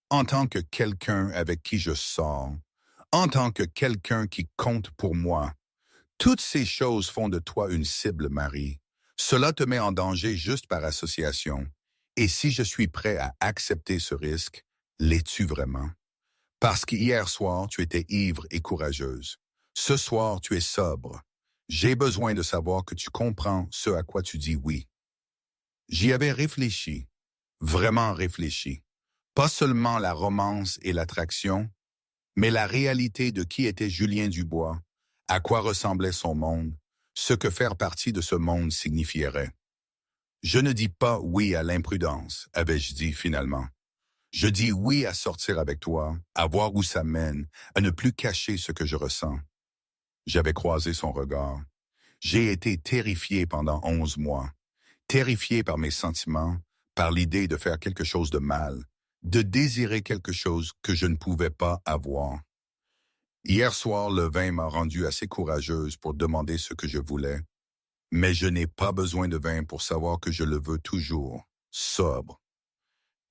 en tant que quelqu'un avec qui je sors, en tant que quelqu'un qui compte pour moi, toutes ces choses font de toi une cible, Marie. Cela te met en danger juste par association. Et si je suis prêt à accepter ce risque, l'es-tu vraiment? Parce qu'hier soir, tu étais ivre et courageuse. Ce soir, tu es sobre. J'ai besoin de savoir que tu comprends ce à quoi tu dis oui. J'y avais réfléchi, vraiment réfléchi. Pas seulement la romance et l'attraction, mais la réalité de qui était Julien Dubois, à quoi ressemblait son monde, ce que faire partie de ce monde signifierait. Je ne dis pas oui à l'imprudence, avais-je dit finalement. Je dis oui à sortir avec toi, à voir où ça mène, à ne plus cacher ce que je ressens. J'avais croisé son regard. J'ai été terrifié pendant 11 mois, terrifié par mes sentiments, par l'idée de faire quelque chose de mal, de désirer quelque chose que je ne pouvais pas avoir. Hier soir, le vin m'a rendu assez courageuse pour demander ce que je voulais, mais je n'ai pas besoin de vin pour savoir que je le veux toujours, sobre.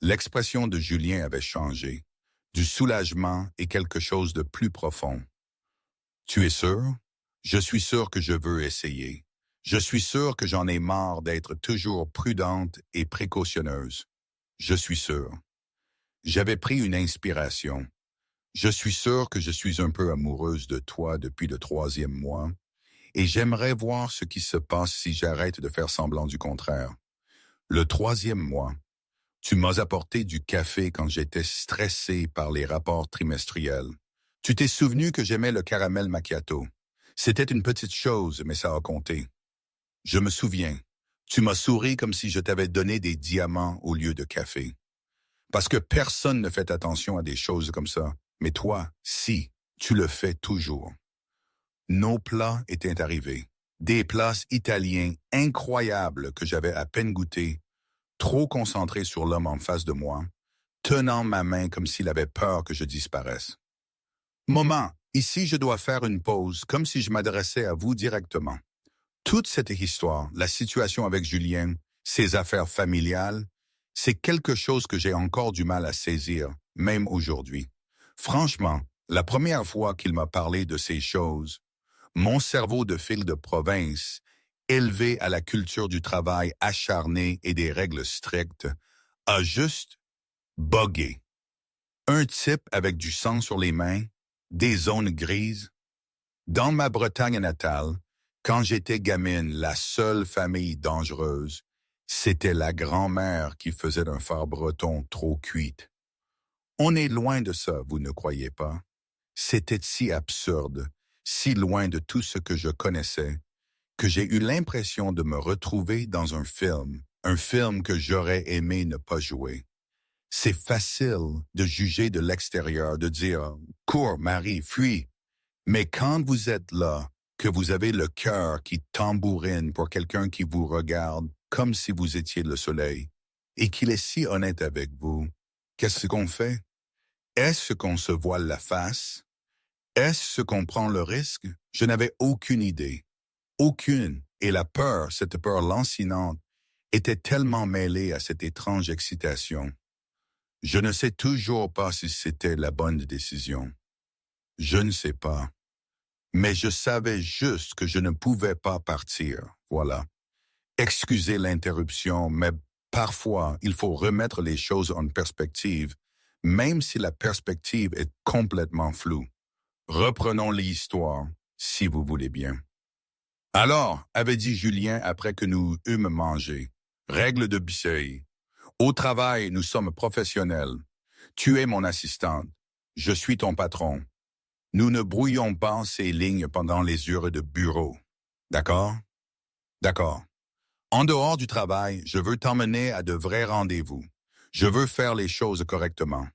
L'expression de Julien avait changé, du soulagement et quelque chose de plus profond. Tu es sûr? Je suis sûr que je veux essayer. Je suis sûr que j'en ai marre d'être toujours prudente et précautionneuse. Je suis sûr. J'avais pris une inspiration. Je suis sûr que je suis un peu amoureuse de toi depuis le 3e mois, et j'aimerais voir ce qui se passe si j'arrête de faire semblant du contraire. Le 3e mois, tu m'as apporté du café quand j'étais stressé par les rapports trimestriels. Tu t'es souvenu que j'aimais le caramel macchiato. C'était une petite chose, mais ça a compté. Je me souviens, tu m'as souri comme si je t'avais donné des diamants au lieu de café. Parce que personne ne fait attention à des choses comme ça, mais toi, si, tu le fais toujours. Nos plats étaient arrivés. Des plats italiens incroyables que j'avais à peine goûtés, trop concentré sur l'homme en face de moi, tenant ma main comme s'il avait peur que je disparaisse. Moment, ici je dois faire une pause, comme si je m'adressais à vous directement. Toute cette histoire, la situation avec Julien, ses affaires familiales, c'est quelque chose que j'ai encore du mal à saisir, même aujourd'hui. Franchement, la première fois qu'il m'a parlé de ces choses, mon cerveau de fille de province, élevé à la culture du travail acharné et des règles strictes, a juste buggé. Un type avec du sang sur les mains, des zones grises. Dans ma Bretagne natale, quand j'étais gamine, la seule famille dangereuse, c'était la grand-mère qui faisait d'un phare breton trop cuite. On est loin de ça, vous ne croyez pas? C'était si absurde, si loin de tout ce que je connaissais, que j'ai eu l'impression de me retrouver dans un film que j'aurais aimé ne pas jouer. C'est facile de juger de l'extérieur, de dire « Cours, Marie, fuis ». Mais quand vous êtes là, que vous avez le cœur qui tambourine pour quelqu'un qui vous regarde comme si vous étiez le soleil, et qu'il est si honnête avec vous, qu'est-ce qu'on fait? Est-ce qu'on se voile la face? Est-ce qu'on prend le risque? Je n'avais aucune idée. Aucune. Et la peur, cette peur lancinante, était tellement mêlée à cette étrange excitation. Je ne sais toujours pas si c'était la bonne décision. Je ne sais pas. Mais je savais juste que je ne pouvais pas partir. Voilà. Excusez l'interruption, mais parfois, il faut remettre les choses en perspective, même si la perspective est complètement floue. Reprenons l'histoire, si vous voulez bien. Alors, avait dit Julien après que nous eûmes mangé, règle de Bisseuil. Au travail, nous sommes professionnels. Tu es mon assistante. Je suis ton patron. Nous ne brouillons pas ces lignes pendant les heures de bureau. D'accord? D'accord. En dehors du travail, je veux t'emmener à de vrais rendez-vous. Je veux faire les choses correctement.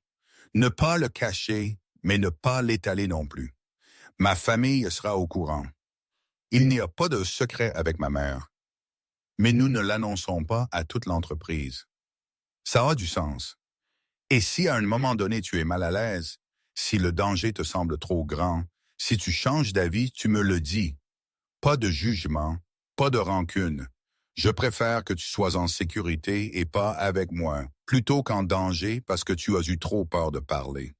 Ne pas le cacher, mais ne pas l'étaler non plus. Ma famille sera au courant. Il n'y a pas de secret avec ma mère. Mais nous ne l'annonçons pas à toute l'entreprise. Ça a du sens. Et si à un moment donné tu es mal à l'aise, si le danger te semble trop grand, si tu changes d'avis, tu me le dis. Pas de jugement, pas de rancune. Je préfère que tu sois en sécurité et pas avec moi, plutôt qu'en danger parce que tu as eu trop peur de parler.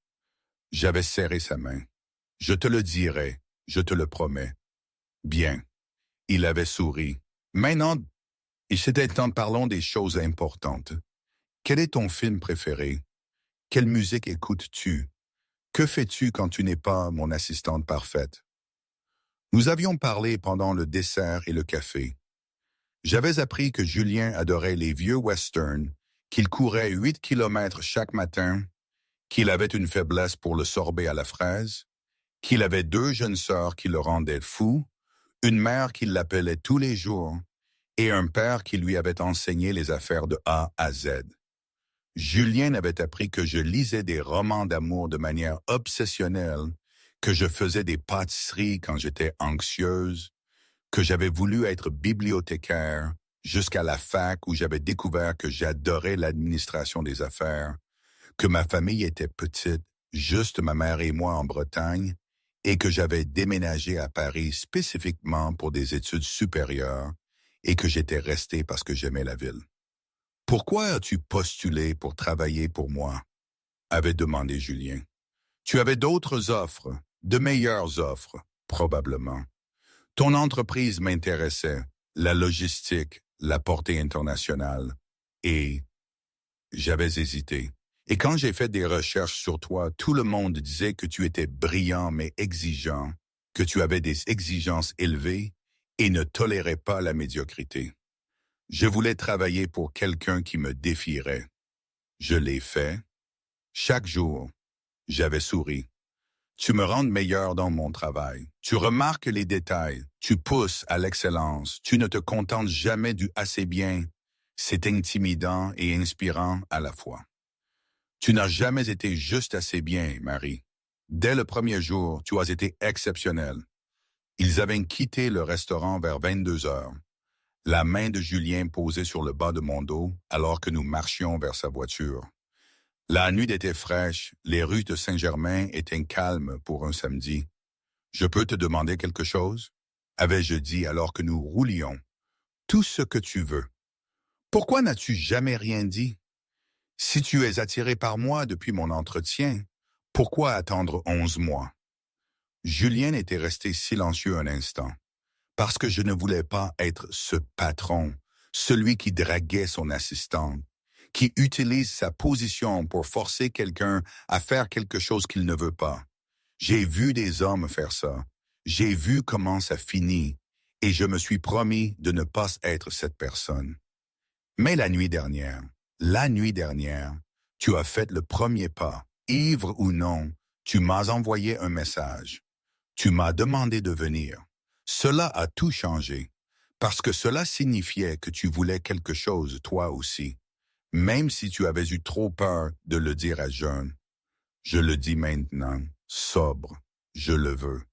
J'avais serré sa main. Je te le dirai, je te le promets. Bien. Il avait souri. Maintenant, il s'était temps, parlons des choses importantes. Quel est ton film préféré? Quelle musique écoutes-tu? Que fais-tu quand tu n'es pas mon assistante parfaite? Nous avions parlé pendant le dessert et le café. J'avais appris que Julien adorait les vieux westerns, qu'il courait 8 kilomètres chaque matin, qu'il avait une faiblesse pour le sorbet à la fraise, qu'il avait 2 jeunes sœurs qui le rendaient fou, une mère qui l'appelait tous les jours et un père qui lui avait enseigné les affaires de A à Z. Julien avait appris que je lisais des romans d'amour de manière obsessionnelle, que je faisais des pâtisseries quand j'étais anxieuse, que j'avais voulu être bibliothécaire jusqu'à la fac où j'avais découvert que j'adorais l'administration des affaires, que ma famille était petite, juste ma mère et moi en Bretagne, et que j'avais déménagé à Paris spécifiquement pour des études supérieures et que j'étais resté parce que j'aimais la ville. Pourquoi as-tu postulé pour travailler pour moi? Avait demandé Julien. Tu avais d'autres offres, de meilleures offres, probablement. Ton entreprise m'intéressait, la logistique, la portée internationale, et j'avais hésité. Et quand j'ai fait des recherches sur toi, tout le monde disait que tu étais brillant mais exigeant, que tu avais des exigences élevées et ne tolérais pas la médiocrité. Je voulais travailler pour quelqu'un qui me défierait. Je l'ai fait. Chaque jour, j'avais souri. Tu me rends meilleur dans mon travail. Tu remarques les détails. Tu pousses à l'excellence. Tu ne te contentes jamais du assez bien. C'est intimidant et inspirant à la fois. Tu n'as jamais été juste assez bien, Marie. Dès le premier jour, tu as été exceptionnel. Ils avaient quitté le restaurant vers 22 heures. La main de Julien posée sur le bas de mon dos alors que nous marchions vers sa voiture. La nuit était fraîche, les rues de Saint-Germain étaient calmes pour un samedi. « Je peux te demander quelque chose ?» avais-je dit alors que nous roulions. « Tout ce que tu veux. » Pourquoi n'as-tu jamais rien dit? Si tu es attiré par moi depuis mon entretien, pourquoi attendre 11 mois? Julien était resté silencieux un instant, parce que je ne voulais pas être ce patron, celui qui draguait son assistante, qui utilise sa position pour forcer quelqu'un à faire quelque chose qu'il ne veut pas. J'ai vu des hommes faire ça. J'ai vu comment ça finit, et je me suis promis de ne pas être cette personne. Mais la nuit dernière, tu as fait le premier pas. Ivre ou non, tu m'as envoyé un message. Tu m'as demandé de venir. Cela a tout changé, parce que cela signifiait que tu voulais quelque chose, toi aussi, même si tu avais eu trop peur de le dire à jeune. Je le dis maintenant, sobre, je le veux.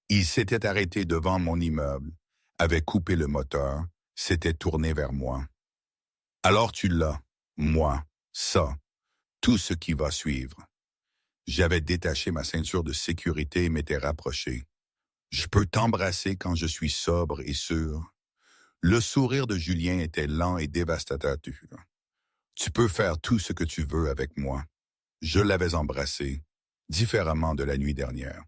Il s'était arrêté devant mon immeuble, avait coupé le moteur, s'était tourné vers moi. Alors tu l'as, moi, ça, tout ce qui va suivre. J'avais détaché ma ceinture de sécurité et m'étais rapproché. Je peux t'embrasser quand je suis sobre et sûr. Le sourire de Julien était lent et dévastateur. Tu peux faire tout ce que tu veux avec moi. Je l'avais embrassé, différemment de la nuit dernière.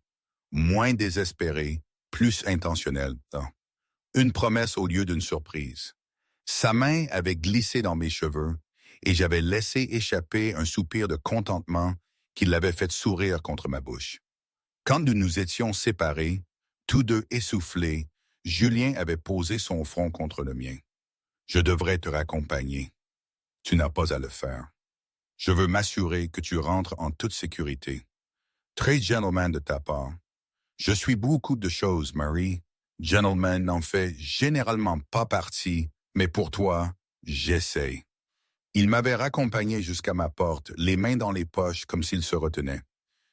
Moins désespéré, plus intentionnel. Une promesse au lieu d'une surprise. Sa main avait glissé dans mes cheveux et j'avais laissé échapper un soupir de contentement qui l'avait fait sourire contre ma bouche. Quand nous nous étions séparés, tous deux essoufflés, Julien avait posé son front contre le mien. Je devrais te raccompagner. Tu n'as pas à le faire. Je veux m'assurer que tu rentres en toute sécurité. Très gentleman de ta part. Je suis beaucoup de choses, Marie. Gentleman n'en fait généralement pas partie, mais pour toi, j'essaie. Il m'avait raccompagné jusqu'à ma porte, les mains dans les poches comme s'il se retenait.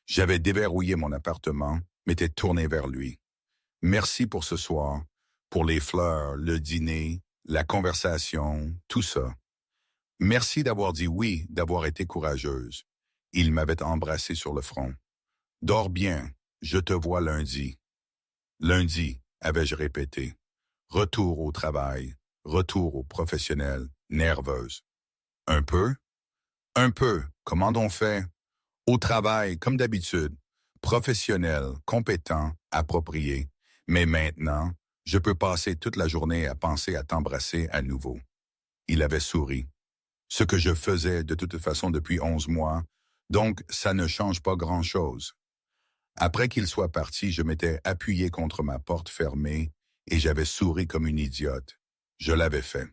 J'avais déverrouillé mon appartement, m'étais tourné vers lui. Merci pour ce soir, pour les fleurs, le dîner, la conversation, tout ça. Merci d'avoir dit oui, d'avoir été courageuse. Il m'avait embrassé sur le front. Dors bien, je te vois lundi. Lundi, avais-je répété. Retour au travail, retour aux professionnels, nerveuse. Un peu? Un peu, comment on fait? Au travail, comme d'habitude, professionnel, compétent, approprié. Mais maintenant, je peux passer toute la journée à penser à t'embrasser à nouveau. Il avait souri. Ce que je faisais de toute façon depuis 11 mois, donc ça ne change pas grand-chose. Après qu'il soit parti, je m'étais appuyé contre ma porte fermée et j'avais souri comme une idiote. Je l'avais fait.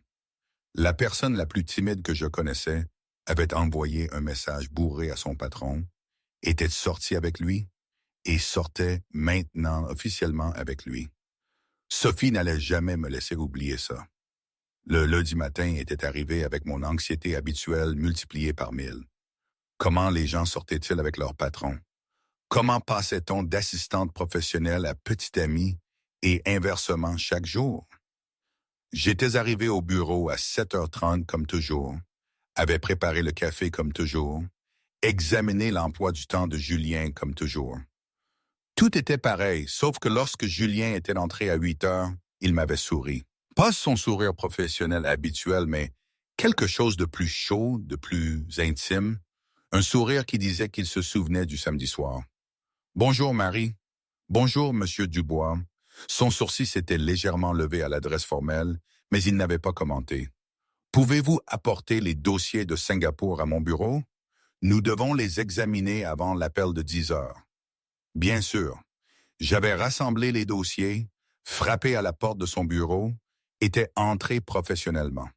La personne la plus timide que je connaissais avait envoyé un message bourré à son patron, était sorti avec lui et sortait maintenant officiellement avec lui. Sophie n'allait jamais me laisser oublier ça. Le lundi matin était arrivé avec mon anxiété habituelle multipliée par 1000. Comment les gens sortaient-ils avec leur patron? Comment passait-on d'assistante professionnelle à petite amie et inversement chaque jour. J'étais arrivé au bureau à 7h30 comme toujours, avait préparé le café comme toujours, examiné l'emploi du temps de Julien comme toujours. Tout était pareil, sauf que lorsque Julien était entré à 8h, il m'avait souri. Pas son sourire professionnel habituel, mais quelque chose de plus chaud, de plus intime, un sourire qui disait qu'il se souvenait du samedi soir. « Bonjour Marie. Bonjour Monsieur Dubois. » Son sourcil s'était légèrement levé à l'adresse formelle, mais il n'avait pas commenté. « Pouvez-vous apporter les dossiers de Singapour à mon bureau? Nous devons les examiner avant l'appel de 10h. » Bien sûr. J'avais rassemblé les dossiers, frappé à la porte de son bureau, était entré professionnellement.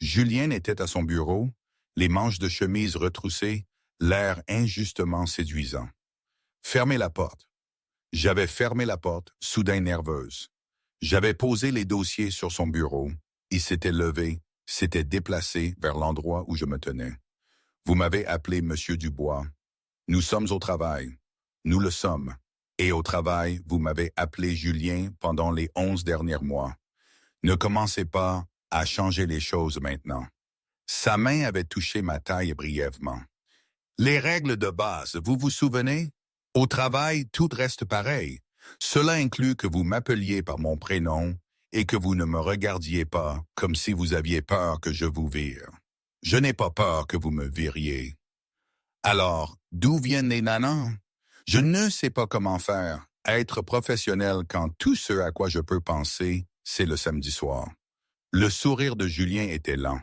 Julien était à son bureau, les manches de chemise retroussées, l'air injustement séduisant. Fermez la porte. J'avais fermé la porte, soudain nerveuse. J'avais posé les dossiers sur son bureau. Il s'était levé, s'était déplacé vers l'endroit où je me tenais. Vous m'avez appelé Monsieur Dubois. Nous sommes au travail. Nous le sommes. Et au travail, vous m'avez appelé Julien pendant les 11 derniers mois. Ne commencez pas à changer les choses maintenant. Sa main avait touché ma taille brièvement. Les règles de base, vous vous souvenez? Au travail, tout reste pareil. Cela inclut que vous m'appeliez par mon prénom et que vous ne me regardiez pas comme si vous aviez peur que je vous vire. Je n'ai pas peur que vous me viriez. Alors, d'où viennent les nanas? Je ne sais pas comment faire. Être professionnel quand tout ce à quoi je peux penser, c'est le samedi soir. Le sourire de Julien était lent.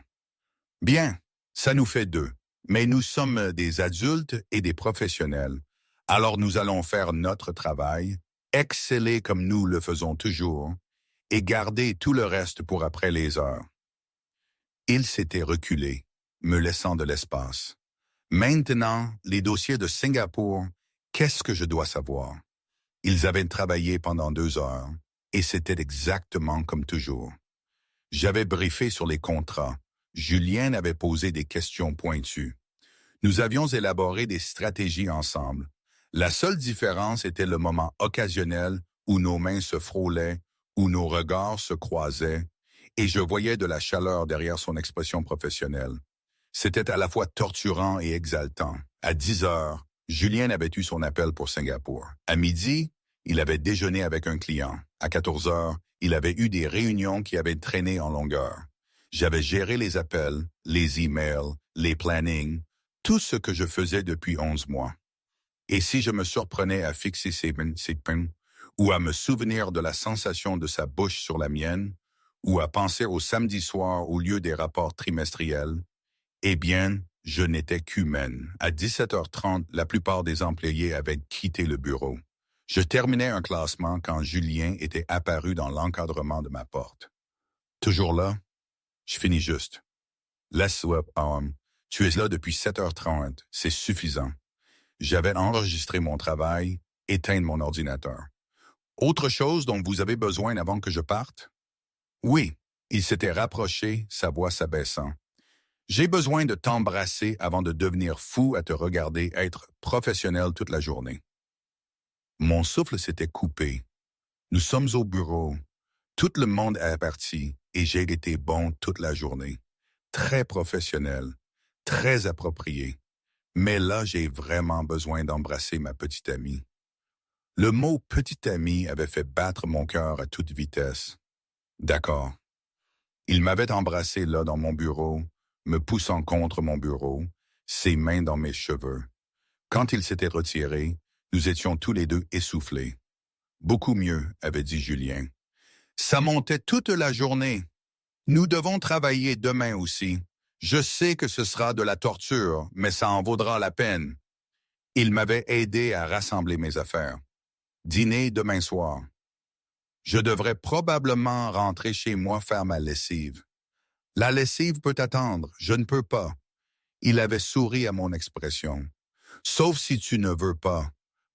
Bien, ça nous fait deux, mais nous sommes des adultes et des professionnels. Alors nous allons faire notre travail, exceller comme nous le faisons toujours, et garder tout le reste pour après les heures. Il s'était reculé, me laissant de l'espace. Maintenant, les dossiers de Singapour, qu'est-ce que je dois savoir? Ils avaient travaillé pendant 2 heures, et c'était exactement comme toujours. J'avais briefé sur les contrats. Julien avait posé des questions pointues. Nous avions élaboré des stratégies ensemble. La seule différence était le moment occasionnel où nos mains se frôlaient, où nos regards se croisaient, et je voyais de la chaleur derrière son expression professionnelle. C'était à la fois torturant et exaltant. À 10h, Julien avait eu son appel pour Singapour. À midi, il avait déjeuné avec un client. À 14h, il avait eu des réunions qui avaient traîné en longueur. J'avais géré les appels, les emails, les plannings, tout ce que je faisais depuis 11 mois. Et si je me surprenais à fixer ses pins, ou à me souvenir de la sensation de sa bouche sur la mienne, ou à penser au samedi soir au lieu des rapports trimestriels, eh bien, je n'étais qu'humaine. À 17h30, la plupart des employés avaient quitté le bureau. Je terminais un classement quand Julien était apparu dans l'encadrement de ma porte. Toujours là? Je finis juste. Laisse-le, tu es là depuis 7h30, c'est suffisant. J'avais enregistré mon travail, éteint mon ordinateur. Autre chose dont vous avez besoin avant que je parte? Oui, il s'était rapproché, sa voix s'abaissant. J'ai besoin de t'embrasser avant de devenir fou à te regarder être professionnel toute la journée. Mon souffle s'était coupé. Nous sommes au bureau. Tout le monde est parti et j'ai été bon toute la journée. Très professionnel, très approprié. Mais là, j'ai vraiment besoin d'embrasser ma petite amie. Le mot « petite amie » avait fait battre mon cœur à toute vitesse. D'accord. Il m'avait embrassé là dans mon bureau, me poussant contre mon bureau, ses mains dans mes cheveux. Quand il s'était retiré, nous étions tous les deux essoufflés. Beaucoup mieux, avait dit Julien. Ça montait toute la journée. Nous devons travailler demain aussi. Je sais que ce sera de la torture, mais ça en vaudra la peine. Il m'avait aidé à rassembler mes affaires. Dîner demain soir. Je devrais probablement rentrer chez moi faire ma lessive. La lessive peut attendre, je ne peux pas. Il avait souri à mon expression. Sauf si tu ne veux pas.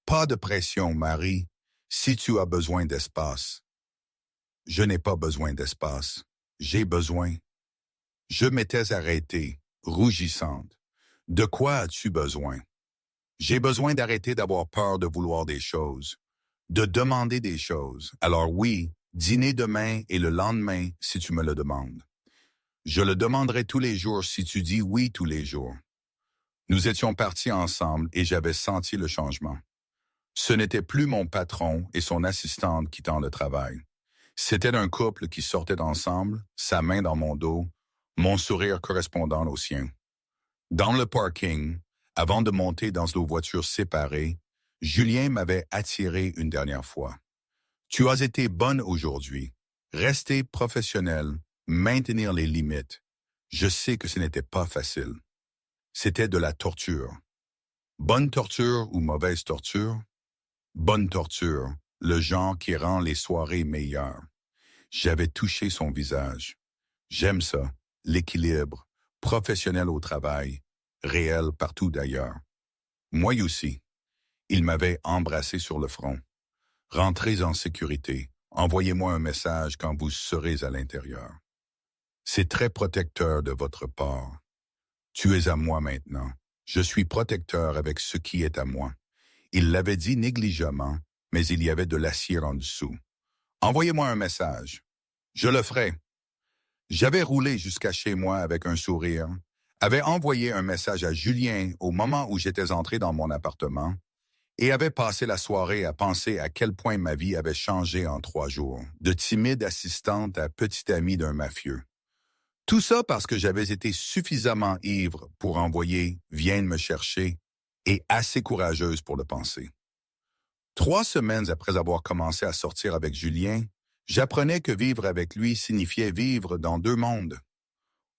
Pas de pression, Marie, si tu as besoin d'espace. Je n'ai pas besoin d'espace. J'ai besoin. Je m'étais arrêtée, rougissante. De quoi as-tu besoin? J'ai besoin d'arrêter d'avoir peur de vouloir des choses. de demander des choses. Alors oui, dîner demain et le lendemain si tu me le demandes. Je le demanderai tous les jours si tu dis oui tous les jours. Nous étions partis ensemble et j'avais senti le changement. Ce n'était plus mon patron et son assistante quittant le travail. C'était un couple qui sortait ensemble, sa main dans mon dos, mon sourire correspondant au sien. Dans le parking, avant de monter dans nos voitures séparées, Julien m'avait attiré une dernière fois. Tu as été bonne aujourd'hui. Rester professionnel, maintenir les limites. Je sais que ce n'était pas facile. C'était de la torture. Bonne torture ou mauvaise torture? Bonne torture, le genre qui rend les soirées meilleures. J'avais touché son visage. J'aime ça, l'équilibre, professionnel au travail, réel partout d'ailleurs. Moi aussi. Il m'avait embrassé sur le front. Rentrez en sécurité. Envoyez-moi un message quand vous serez à l'intérieur. C'est très protecteur de votre part. Tu es à moi maintenant. Je suis protecteur avec ce qui est à moi. Il l'avait dit négligemment, mais il y avait de l'acier en dessous. Envoyez-moi un message. Je le ferai. J'avais roulé jusqu'à chez moi avec un sourire, avait envoyé un message à Julien au moment où j'étais entré dans mon appartement et avait passé la soirée à penser à quel point ma vie avait changé en 3 jours, de timide assistante à petite amie d'un mafieux. Tout ça parce que j'avais été suffisamment ivre pour envoyer « Viens me chercher » et assez courageuse pour le penser. 3 semaines après avoir commencé à sortir avec Julien, j'apprenais que vivre avec lui signifiait vivre dans 2 mondes.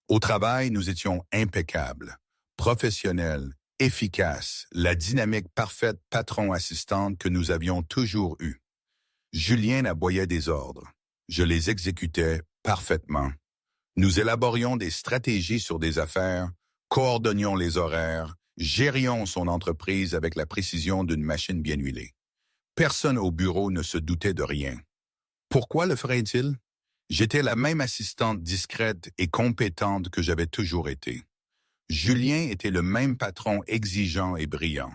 Au travail, nous étions impeccables, professionnels, efficaces, la dynamique parfaite patron-assistante que nous avions toujours eue. Julien aboyait des ordres. Je les exécutais parfaitement. Nous élaborions des stratégies sur des affaires, coordonnions les horaires, gérions son entreprise avec la précision d'une machine bien huilée. Personne au bureau ne se doutait de rien. Pourquoi le ferait-il? J'étais la même assistante discrète et compétente que j'avais toujours été. Julien était le même patron exigeant et brillant.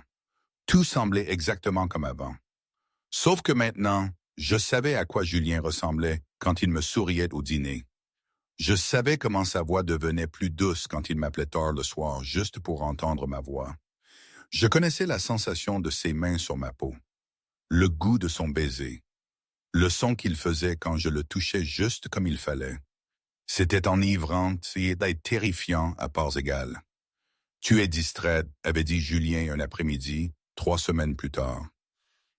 Tout semblait exactement comme avant. Sauf que maintenant, je savais à quoi Julien ressemblait quand il me souriait au dîner. Je savais comment sa voix devenait plus douce quand il m'appelait tard le soir juste pour entendre ma voix. Je connaissais la sensation de ses mains sur ma peau, le goût de son baiser, le son qu'il faisait quand je le touchais juste comme il fallait. C'était enivrant et terrifiant à parts égales. Tu es distraite, avait dit Julien un après-midi, 3 semaines plus tard.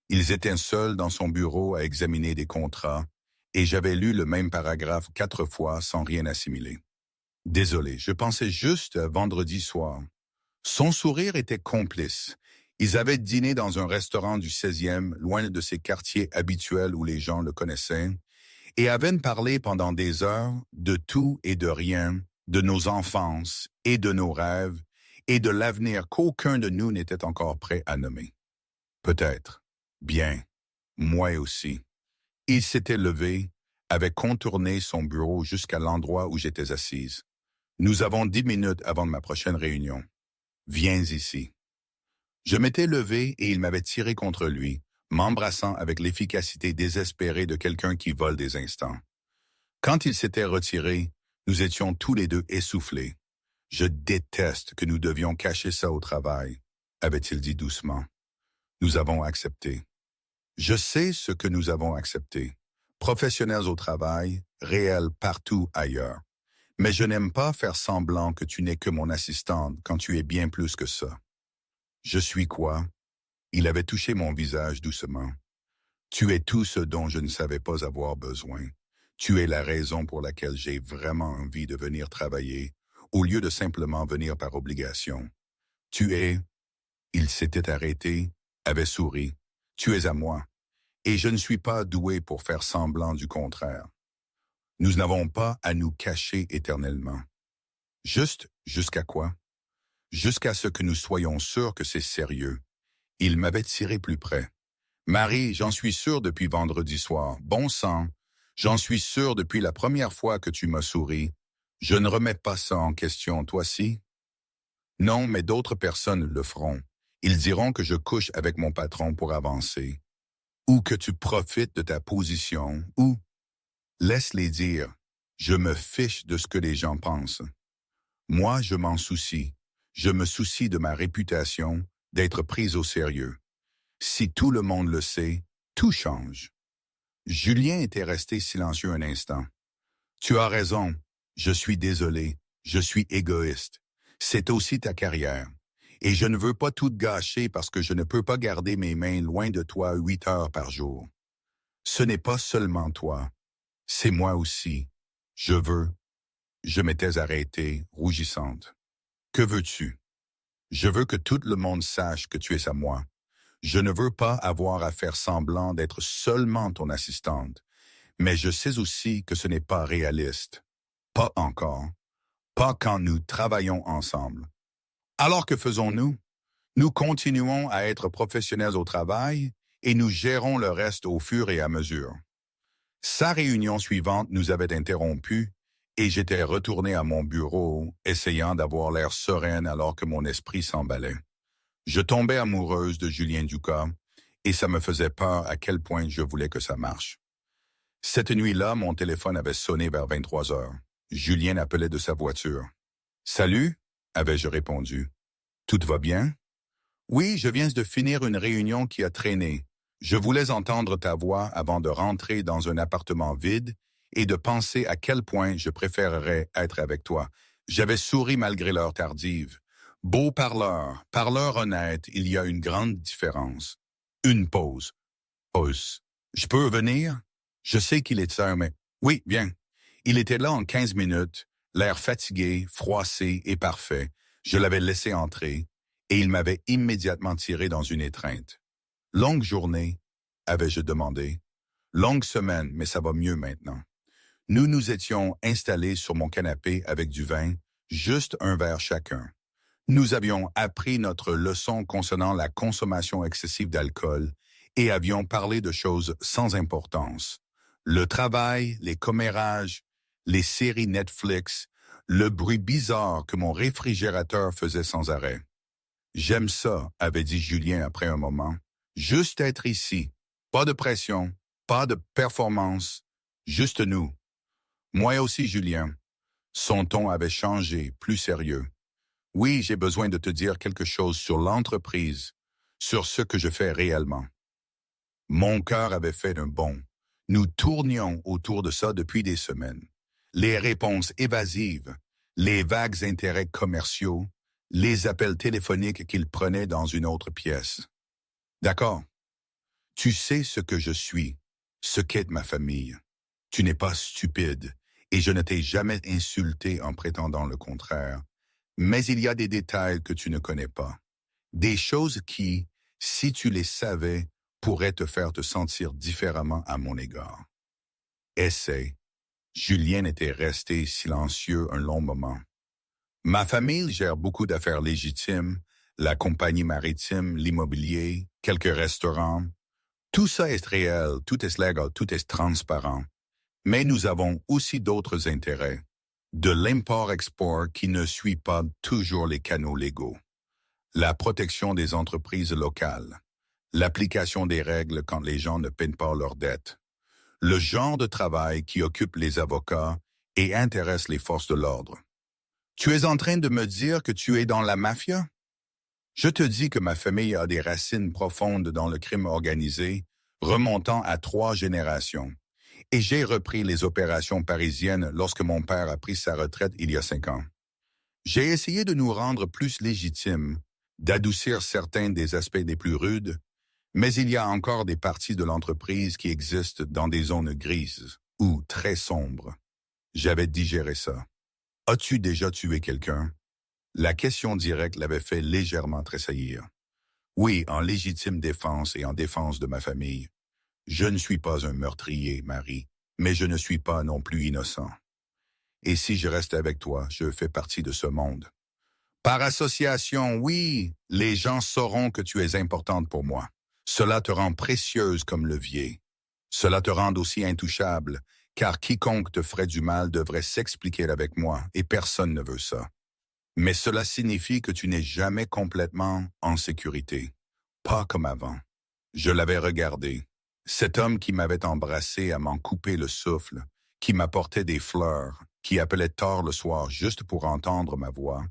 Ils étaient seuls dans son bureau à examiner des contrats et j'avais lu le même paragraphe 4 fois sans rien assimiler. Désolé, je pensais juste à vendredi soir. Son sourire était complice. Ils avaient dîné dans un restaurant du 16e, loin de ces quartiers habituels où les gens le connaissaient, et avaient parlé pendant des heures de tout et de rien, de nos enfances et de nos rêves, et de l'avenir qu'aucun de nous n'était encore prêt à nommer. Peut-être. Bien. Moi aussi. Il s'était levé, avait contourné son bureau jusqu'à l'endroit où j'étais assise. Nous avons 10 minutes avant ma prochaine réunion. Viens ici. Je m'étais levé et il m'avait tiré contre lui, m'embrassant avec l'efficacité désespérée de quelqu'un qui vole des instants. Quand il s'était retiré, nous étions tous les deux essoufflés. Je déteste que nous devions cacher ça au travail, avait-il dit doucement. Nous avons accepté. Je sais ce que nous avons accepté. Professionnels au travail, réels partout ailleurs. Mais je n'aime pas faire semblant que tu n'es que mon assistante quand tu es bien plus que ça. Je suis quoi? Il avait touché mon visage doucement. Tu es tout ce dont je ne savais pas avoir besoin. Tu es la raison pour laquelle j'ai vraiment envie de venir travailler, au lieu de simplement venir par obligation. Tu es... Il s'était arrêté, avait souri. Tu es à moi. Et je ne suis pas doué pour faire semblant du contraire. Nous n'avons pas à nous cacher éternellement. Juste jusqu'à quoi? Jusqu'à ce que nous soyons sûrs que c'est sérieux. Il m'avait tiré plus près. Marie, j'en suis sûr depuis vendredi soir. Bon sang, j'en suis sûr depuis la première fois que tu m'as souri. Je ne remets pas ça en question, toi si? Non, mais d'autres personnes le feront. Ils diront que je couche avec mon patron pour avancer. ou que tu profites de ta position, ou laisse-les dire. Je me fiche de ce que les gens pensent. Moi, je m'en soucie. Je me soucie de ma réputation, d'être prise au sérieux. Si tout le monde le sait, tout change. Julien était resté silencieux un instant. Tu as raison. Je suis désolé. Je suis égoïste. C'est aussi ta carrière. Et je ne veux pas tout gâcher parce que je ne peux pas garder mes mains loin de toi 8 heures par jour. Ce n'est pas seulement toi. C'est moi aussi. Je veux. Je m'étais arrêtée, rougissante. Que veux-tu? Je veux que tout le monde sache que tu es à moi. Je ne veux pas avoir à faire semblant d'être seulement ton assistante, mais je sais aussi que ce n'est pas réaliste. Pas encore. Pas quand nous travaillons ensemble. Alors que faisons-nous? Nous continuons à être professionnels au travail et nous gérons le reste au fur et à mesure. Sa réunion suivante nous avait interrompus et j'étais retourné à mon bureau, essayant d'avoir l'air sereine alors que mon esprit s'emballait. Je tombais amoureuse de Julien Ducas et ça me faisait peur à quel point je voulais que ça marche. Cette nuit-là, mon téléphone avait sonné vers 23 heures. Julien appelait de sa voiture. « Salut » avais-je répondu. « Tout va bien? » « Oui, je viens de finir une réunion qui a traîné. Je voulais entendre ta voix avant de rentrer dans un appartement vide et de penser à quel point je préférerais être avec toi. » J'avais souri malgré l'heure tardive. Beau parleur, parleur honnête, il y a une grande différence. Une pause. Pause. Je peux venir? Je sais qu'il est tard, mais... Oui, viens. Il était là en 15 minutes, l'air fatigué, froissé et parfait. Je l'avais laissé entrer et il m'avait immédiatement tiré dans une étreinte. Longue journée, avais-je demandé. Longue semaine, mais ça va mieux maintenant. Nous nous étions installés sur mon canapé avec du vin, juste un verre chacun. Nous avions appris notre leçon concernant la consommation excessive d'alcool et avions parlé de choses sans importance. Le travail, les commérages, les séries Netflix, le bruit bizarre que mon réfrigérateur faisait sans arrêt. « J'aime ça », avait dit Julien après un moment. « Juste être ici. Pas de pression, pas de performance, juste nous. » Moi aussi, Julien. Son ton avait changé, plus sérieux. « Oui, j'ai besoin de te dire quelque chose sur l'entreprise, sur ce que je fais réellement. » Mon cœur avait fait un bond. Nous tournions autour de ça depuis des semaines. Les réponses évasives, les vagues intérêts commerciaux, les appels téléphoniques qu'il prenait dans une autre pièce. D'accord. Tu sais ce que je suis, ce qu'est ma famille. Tu n'es pas stupide et je ne t'ai jamais insulté en prétendant le contraire. Mais il y a des détails que tu ne connais pas. Des choses qui, si tu les savais, pourraient te faire te sentir différemment à mon égard. Essaie. Julien était resté silencieux un long moment. Ma famille gère beaucoup d'affaires légitimes, la compagnie maritime, l'immobilier, quelques restaurants. Tout ça est réel, tout est légal, tout est transparent. Mais nous avons aussi d'autres intérêts. De l'import-export qui ne suit pas toujours les canaux légaux. La protection des entreprises locales. L'application des règles quand les gens ne paient pas leurs dettes. Le genre de travail qui occupe les avocats et intéresse les forces de l'ordre. Tu es en train de me dire que tu es dans la mafia? Je te dis que ma famille a des racines profondes dans le crime organisé, remontant à 3 générations. Et j'ai repris les opérations parisiennes lorsque mon père a pris sa retraite il y a 5 ans. J'ai essayé de nous rendre plus légitimes, d'adoucir certains des aspects les plus rudes, mais il y a encore des parties de l'entreprise qui existent dans des zones grises ou très sombres. J'avais digéré ça. As-tu déjà tué quelqu'un? La question directe l'avait fait légèrement tressaillir. Oui, en légitime défense et en défense de ma famille. Je ne suis pas un meurtrier, Marie, mais je ne suis pas non plus innocent. Et si je reste avec toi, je fais partie de ce monde. Par association, oui, les gens sauront que tu es importante pour moi. Cela te rend précieuse comme levier. Cela te rend aussi intouchable, car quiconque te ferait du mal devrait s'expliquer avec moi, et personne ne veut ça. Mais cela signifie que tu n'es jamais complètement en sécurité. Pas comme avant. Je l'avais regardé. Cet homme qui m'avait embrassé à m'en couper le souffle, qui m'apportait des fleurs, qui appelait tard le soir juste pour entendre ma voix,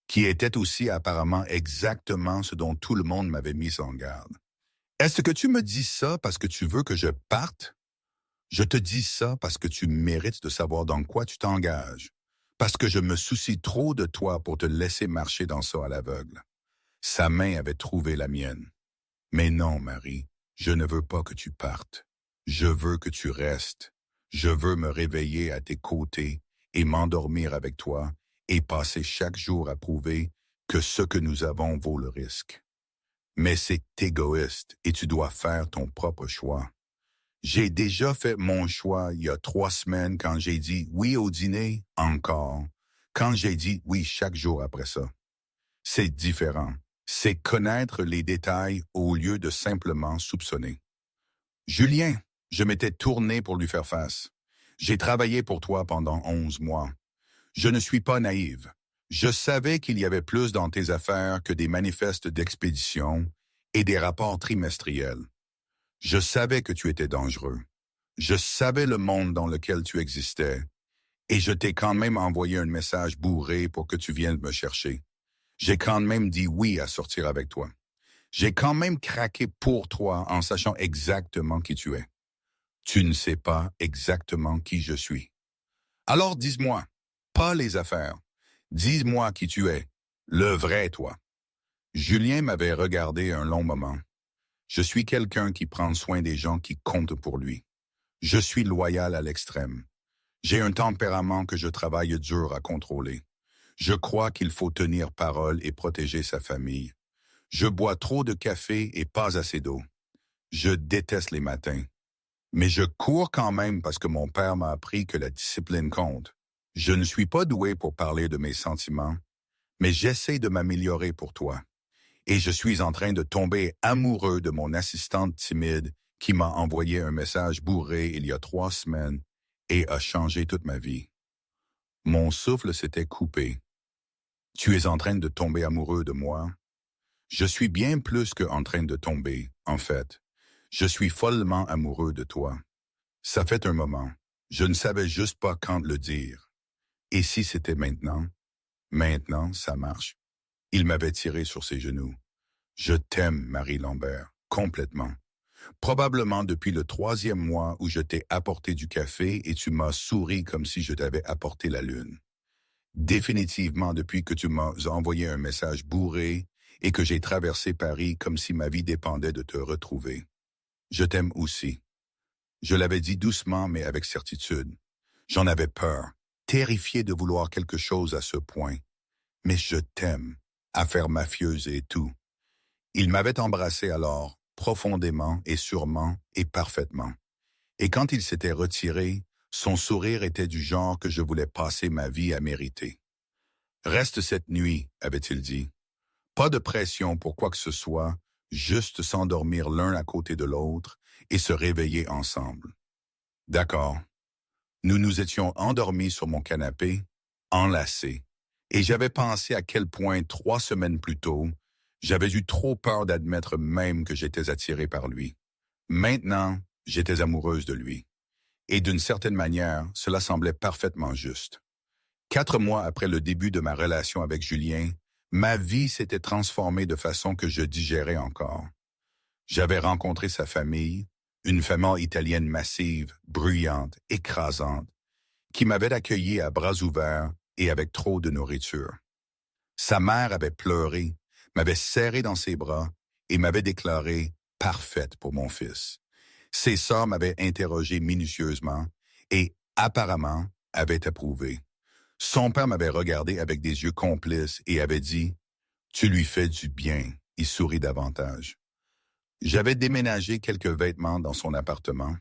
qui était aussi apparemment exactement ce dont tout le monde m'avait mis en garde. Est-ce que tu me dis ça parce que tu veux que je parte? Je te dis ça parce que tu mérites de savoir dans quoi tu t'engages, parce que je me soucie trop de toi pour te laisser marcher dans ça à l'aveugle. Sa main avait trouvé la mienne. Mais non, Marie, je ne veux pas que tu partes. Je veux que tu restes. Je veux me réveiller à tes côtés et m'endormir avec toi et passer chaque jour à prouver que ce que nous avons vaut le risque. Mais c'est égoïste et tu dois faire ton propre choix. J'ai déjà fait mon choix il y a 3 semaines quand j'ai dit oui au dîner, encore, quand j'ai dit oui chaque jour après ça. C'est différent. C'est connaître les détails au lieu de simplement soupçonner. Julien, je m'étais tourné pour lui faire face. J'ai travaillé pour toi pendant 11 mois. Je ne suis pas naïve. Je savais qu'il y avait plus dans tes affaires que des manifestes d'expédition et des rapports trimestriels. Je savais que tu étais dangereux. Je savais le monde dans lequel tu existais. Et je t'ai quand même envoyé un message bourré pour que tu viennes me chercher. J'ai quand même dit oui à sortir avec toi. J'ai quand même craqué pour toi en sachant exactement qui tu es. Tu ne sais pas exactement qui je suis. Alors dis-moi, pas les affaires. Dis-moi qui tu es, le vrai toi. Julien m'avait regardé un long moment. Je suis quelqu'un qui prend soin des gens qui comptent pour lui. Je suis loyal à l'extrême. J'ai un tempérament que je travaille dur à contrôler. Je crois qu'il faut tenir parole et protéger sa famille. Je bois trop de café et pas assez d'eau. Je déteste les matins. Mais je cours quand même parce que mon père m'a appris que la discipline compte. Je ne suis pas doué pour parler de mes sentiments, mais j'essaie de m'améliorer pour toi. Et je suis en train de tomber amoureux de mon assistante timide qui m'a envoyé un message bourré il y a 3 semaines et a changé toute ma vie. Mon souffle s'était coupé. Tu es en train de tomber amoureux de moi? Je suis bien plus que en train de tomber, en fait. Je suis follement amoureux de toi. Ça fait un moment. Je ne savais juste pas quand le dire. Et si c'était maintenant? Maintenant, ça marche. Il m'avait tiré sur ses genoux. Je t'aime, Marie Lambert, complètement. Probablement depuis le 3e mois où je t'ai apporté du café et tu m'as souri comme si je t'avais apporté la lune. Définitivement depuis que tu m'as envoyé un message bourré et que j'ai traversé Paris comme si ma vie dépendait de te retrouver. Je t'aime aussi. Je l'avais dit doucement mais avec certitude. J'en avais peur, terrifié de vouloir quelque chose à ce point. Mais je t'aime, affaire mafieuse et tout. Il m'avait embrassé alors, profondément et sûrement et parfaitement. Et quand il s'était retiré, son sourire était du genre que je voulais passer ma vie à mériter. Reste cette nuit, avait-il dit. Pas de pression pour quoi que ce soit, juste s'endormir l'un à côté de l'autre et se réveiller ensemble. D'accord. Nous nous étions endormis sur mon canapé, enlacés, et j'avais pensé à quel point 3 semaines plus tôt, j'avais eu trop peur d'admettre même que j'étais attiré par lui. Maintenant, j'étais amoureuse de lui. Et d'une certaine manière, cela semblait parfaitement juste. 4 mois après le début de ma relation avec Julien, ma vie s'était transformée de façon que je digérais encore. J'avais rencontré sa famille, une famille italienne massive, bruyante, écrasante, qui m'avait accueilli à bras ouverts et avec trop de nourriture. Sa mère avait pleuré, m'avait serré dans ses bras et m'avait déclaré parfaite pour mon fils. Ses sœurs m'avaient interrogé minutieusement et, apparemment, avaient approuvé. Son père m'avait regardé avec des yeux complices et avait dit « Tu lui fais du bien ». Il sourit davantage. J'avais déménagé quelques vêtements dans son appartement.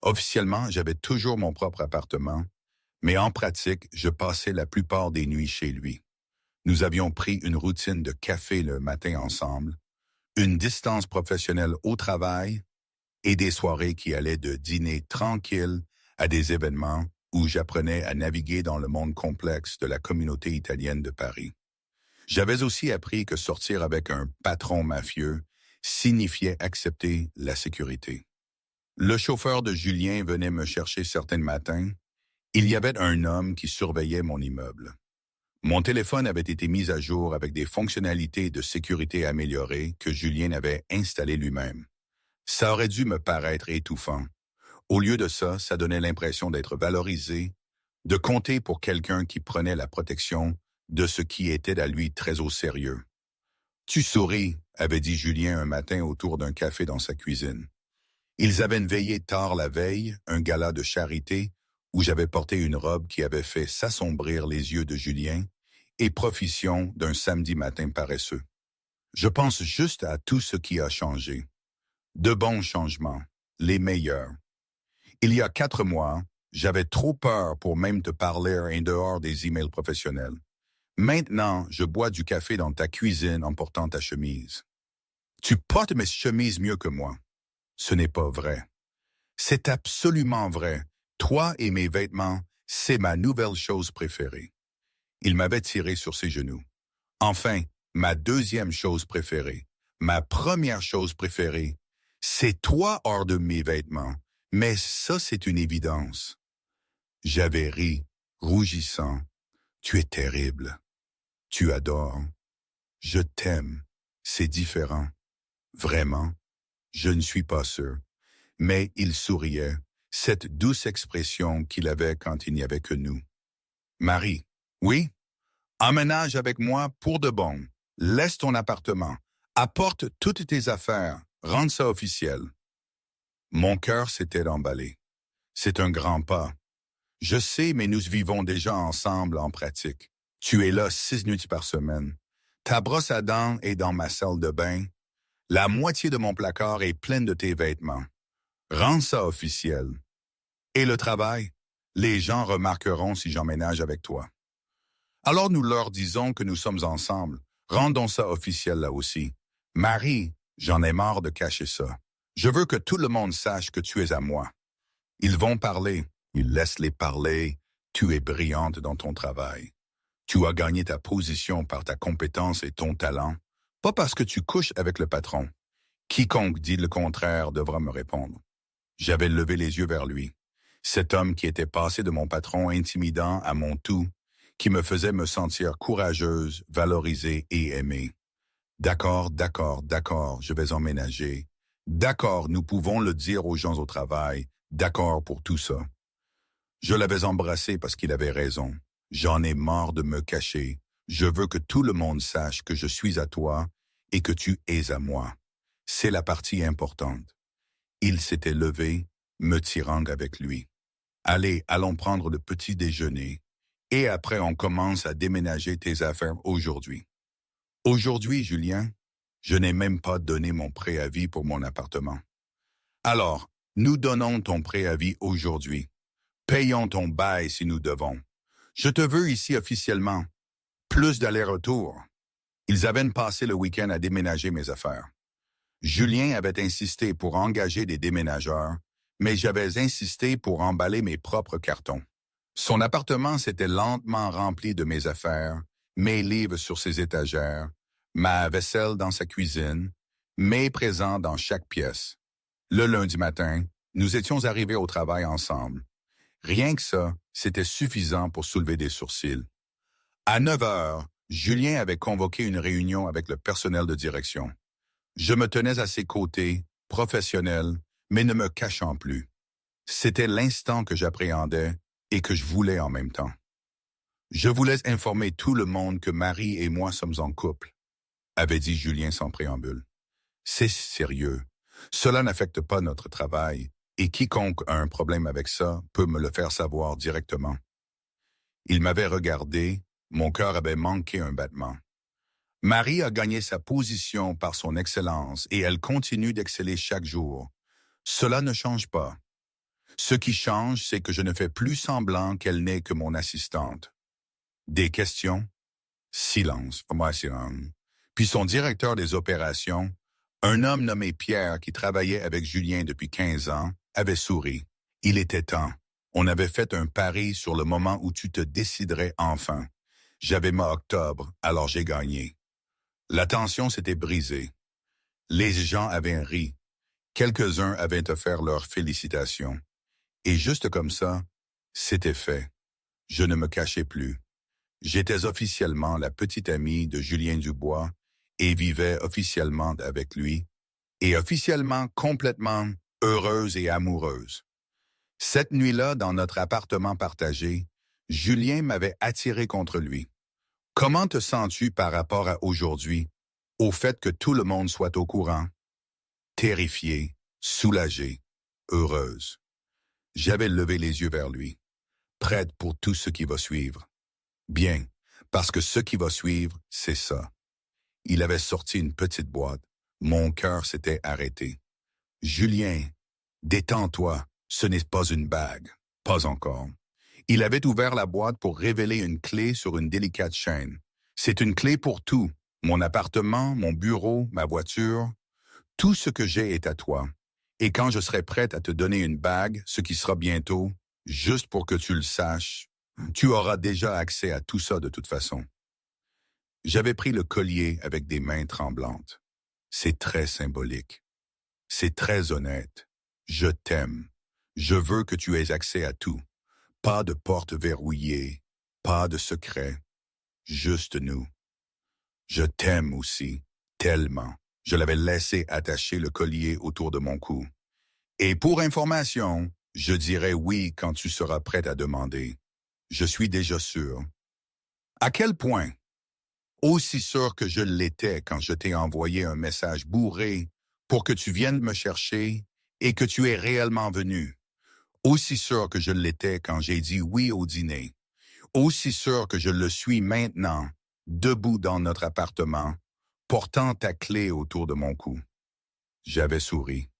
Officiellement, j'avais toujours mon propre appartement, mais en pratique, je passais la plupart des nuits chez lui. Nous avions pris une routine de café le matin ensemble, une distance professionnelle au travail et des soirées qui allaient de dîner tranquille à des événements où j'apprenais à naviguer dans le monde complexe de la communauté italienne de Paris. J'avais aussi appris que sortir avec un patron mafieux signifiait accepter la sécurité. Le chauffeur de Julien venait me chercher certains matins. Il y avait un homme qui surveillait mon immeuble. Mon téléphone avait été mis à jour avec des fonctionnalités de sécurité améliorées que Julien avait installées lui-même. Ça aurait dû me paraître étouffant. Au lieu de ça, ça donnait l'impression d'être valorisé, de compter pour quelqu'un qui prenait la protection de ce qui était à lui très au sérieux. « Tu souris », avait dit Julien un matin autour d'un café dans sa cuisine. Ils avaient veillé tard la veille, un gala de charité, où j'avais porté une robe qui avait fait s'assombrir les yeux de Julien, et profitions d'un samedi matin paresseux. Je pense juste à tout ce qui a changé. De bons changements, les meilleurs. Il y a 4 mois, j'avais trop peur pour même te parler en dehors des emails professionnels. Maintenant, je bois du café dans ta cuisine en portant ta chemise. Tu portes mes chemises mieux que moi. Ce n'est pas vrai. C'est absolument vrai. Toi et mes vêtements, c'est ma nouvelle chose préférée. Il m'avait tiré sur ses genoux. Enfin, ma deuxième chose préférée, ma première chose préférée, c'est toi hors de mes vêtements. Mais ça, c'est une évidence. J'avais ri, rougissant. Tu es terrible. Tu adores. Je t'aime. C'est différent. Vraiment. Je ne suis pas sûr. Mais il souriait, cette douce expression qu'il avait quand il n'y avait que nous. Marie, oui? Emménage avec moi pour de bon. Laisse ton appartement. Apporte toutes tes affaires. Rends ça officiel. Mon cœur s'était emballé. C'est un grand pas. Je sais, mais nous vivons déjà ensemble en pratique. Tu es là 6 nuits par semaine. Ta brosse à dents est dans ma salle de bain. La moitié de mon placard est pleine de tes vêtements. Rends ça officiel. Et le travail? Les gens remarqueront si j'emménage avec toi. Alors nous leur disons que nous sommes ensemble. Rendons ça officiel là aussi. Marie, j'en ai marre de cacher ça. Je veux que tout le monde sache que tu es à moi. Ils vont parler. Ils laissent-les parler. Tu es brillante dans ton travail. Tu as gagné ta position par ta compétence et ton talent, pas parce que tu couches avec le patron. Quiconque dit le contraire devra me répondre. J'avais levé les yeux vers lui. Cet homme qui était passé de mon patron intimidant à mon tout, qui me faisait me sentir courageuse, valorisée et aimée. D'accord, d'accord, d'accord, je vais emménager. D'accord, nous pouvons le dire aux gens au travail. D'accord pour tout ça. Je l'avais embrassé parce qu'il avait raison. J'en ai marre de me cacher. Je veux que tout le monde sache que je suis à toi et que tu es à moi. C'est la partie importante. Il s'était levé, me tirant avec lui. Allez, allons prendre le petit déjeuner. Et après, on commence à déménager tes affaires aujourd'hui. Aujourd'hui, Julien, je n'ai même pas donné mon préavis pour mon appartement. Alors, nous donnons ton préavis aujourd'hui. Payons ton bail si nous devons. Je te veux ici officiellement. Plus d'aller-retour. Ils avaient passé le week-end à déménager mes affaires. Julien avait insisté pour engager des déménageurs, mais j'avais insisté pour emballer mes propres cartons. Son appartement s'était lentement rempli de mes affaires, mes livres sur ses étagères, ma vaisselle dans sa cuisine, mes présents dans chaque pièce. Le lundi matin, nous étions arrivés au travail ensemble. Rien que ça, c'était suffisant pour soulever des sourcils. À 9 heures, Julien avait convoqué une réunion avec le personnel de direction. Je me tenais à ses côtés, professionnel, mais ne me cachant plus. C'était l'instant que j'appréhendais et que je voulais en même temps. Je voulais informer tout le monde que Marie et moi sommes en couple, avait dit Julien sans préambule. C'est sérieux. Cela n'affecte pas notre travail, et quiconque a un problème avec ça peut me le faire savoir directement. Il m'avait regardé, mon cœur avait manqué un battement. Marie a gagné sa position par son excellence et elle continue d'exceller chaque jour. Cela ne change pas. Ce qui change, c'est que je ne fais plus semblant qu'elle n'est que mon assistante. Des questions? Silence, Puis son directeur des opérations, un homme nommé Pierre qui travaillait avec Julien depuis 15 ans, avait souri. Il était temps. On avait fait un pari sur le moment où tu te déciderais enfin. J'avais ma octobre, alors j'ai gagné. La tension s'était brisée. Les gens avaient ri. Quelques-uns avaient offert leurs félicitations. Et juste comme ça, c'était fait. Je ne me cachais plus. J'étais officiellement la petite amie de Julien Dubois et vivais officiellement avec lui, et officiellement complètement heureuse et amoureuse. Cette nuit-là, dans notre appartement partagé, Julien m'avait attiré contre lui. Comment te sens-tu par rapport à aujourd'hui, au fait que tout le monde soit au courant? Terrifiée, soulagée, heureuse. J'avais levé les yeux vers lui, prête pour tout ce qui va suivre. Bien, parce que ce qui va suivre, c'est ça. Il avait sorti une petite boîte. Mon cœur s'était arrêté. Julien, détends-toi, ce n'est pas une bague. Pas encore. Il avait ouvert la boîte pour révéler une clé sur une délicate chaîne. C'est une clé pour tout. Mon appartement, mon bureau, ma voiture. Tout ce que j'ai est à toi. Et quand je serai prête à te donner une bague, ce qui sera bientôt, juste pour que tu le saches, tu auras déjà accès à tout ça de toute façon. J'avais pris le collier avec des mains tremblantes. C'est très symbolique. C'est très honnête. Je t'aime. Je veux que tu aies accès à tout. Pas de porte verrouillée, pas de secret. Juste nous. Je t'aime aussi, tellement. Je l'avais laissé attacher le collier autour de mon cou. Et pour information, je dirai oui quand tu seras prête à demander. Je suis déjà sûr. À quel point? Aussi sûr que je l'étais quand je t'ai envoyé un message bourré pour que tu viennes me chercher et que tu es réellement venu. Aussi sûr que je l'étais quand j'ai dit oui au dîner. Aussi sûr que je le suis maintenant, debout dans notre appartement, portant ta clé autour de mon cou. J'avais souri.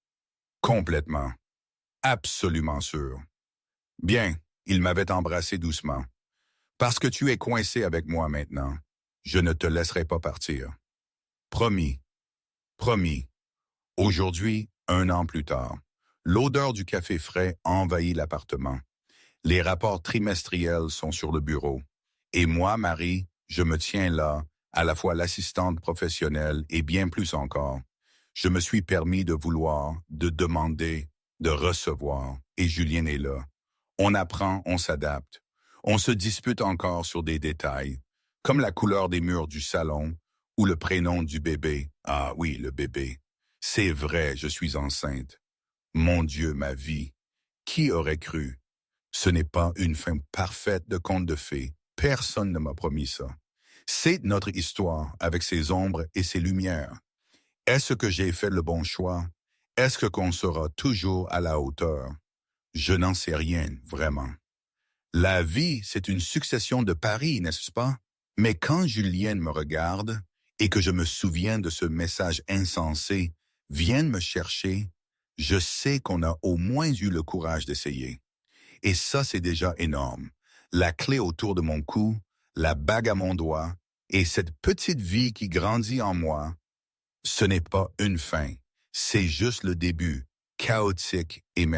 Complètement. Absolument sûr. Bien, il m'avait embrassé doucement. Parce que tu es coincé avec moi maintenant, je ne te laisserai pas partir. Promis. Promis. Aujourd'hui, 1 an plus tard, l'odeur du café frais envahit l'appartement. Les rapports trimestriels sont sur le bureau. Et moi, Marie, je me tiens là, à la fois l'assistante professionnelle et bien plus encore. Je me suis permis de vouloir, de demander, de recevoir, et Julien est là. On apprend, on s'adapte. On se dispute encore sur des détails, comme la couleur des murs du salon ou le prénom du bébé. Ah oui, le bébé. C'est vrai, je suis enceinte. Mon Dieu, ma vie. Qui aurait cru? Ce n'est pas une fin parfaite de conte de fées. Personne ne m'a promis ça. C'est notre histoire avec ses ombres et ses lumières. Est-ce que j'ai fait le bon choix? Est-ce qu'on sera toujours à la hauteur? Je n'en sais rien, vraiment. La vie, c'est une succession de paris, n'est-ce pas? Mais quand Julienne me regarde et que je me souviens de ce message insensé, vienne me chercher, je sais qu'on a au moins eu le courage d'essayer. Et ça, c'est déjà énorme. La clé autour de mon cou, la bague à mon doigt, et cette petite vie qui grandit en moi, ce n'est pas une fin, c'est juste le début, chaotique et merveilleux.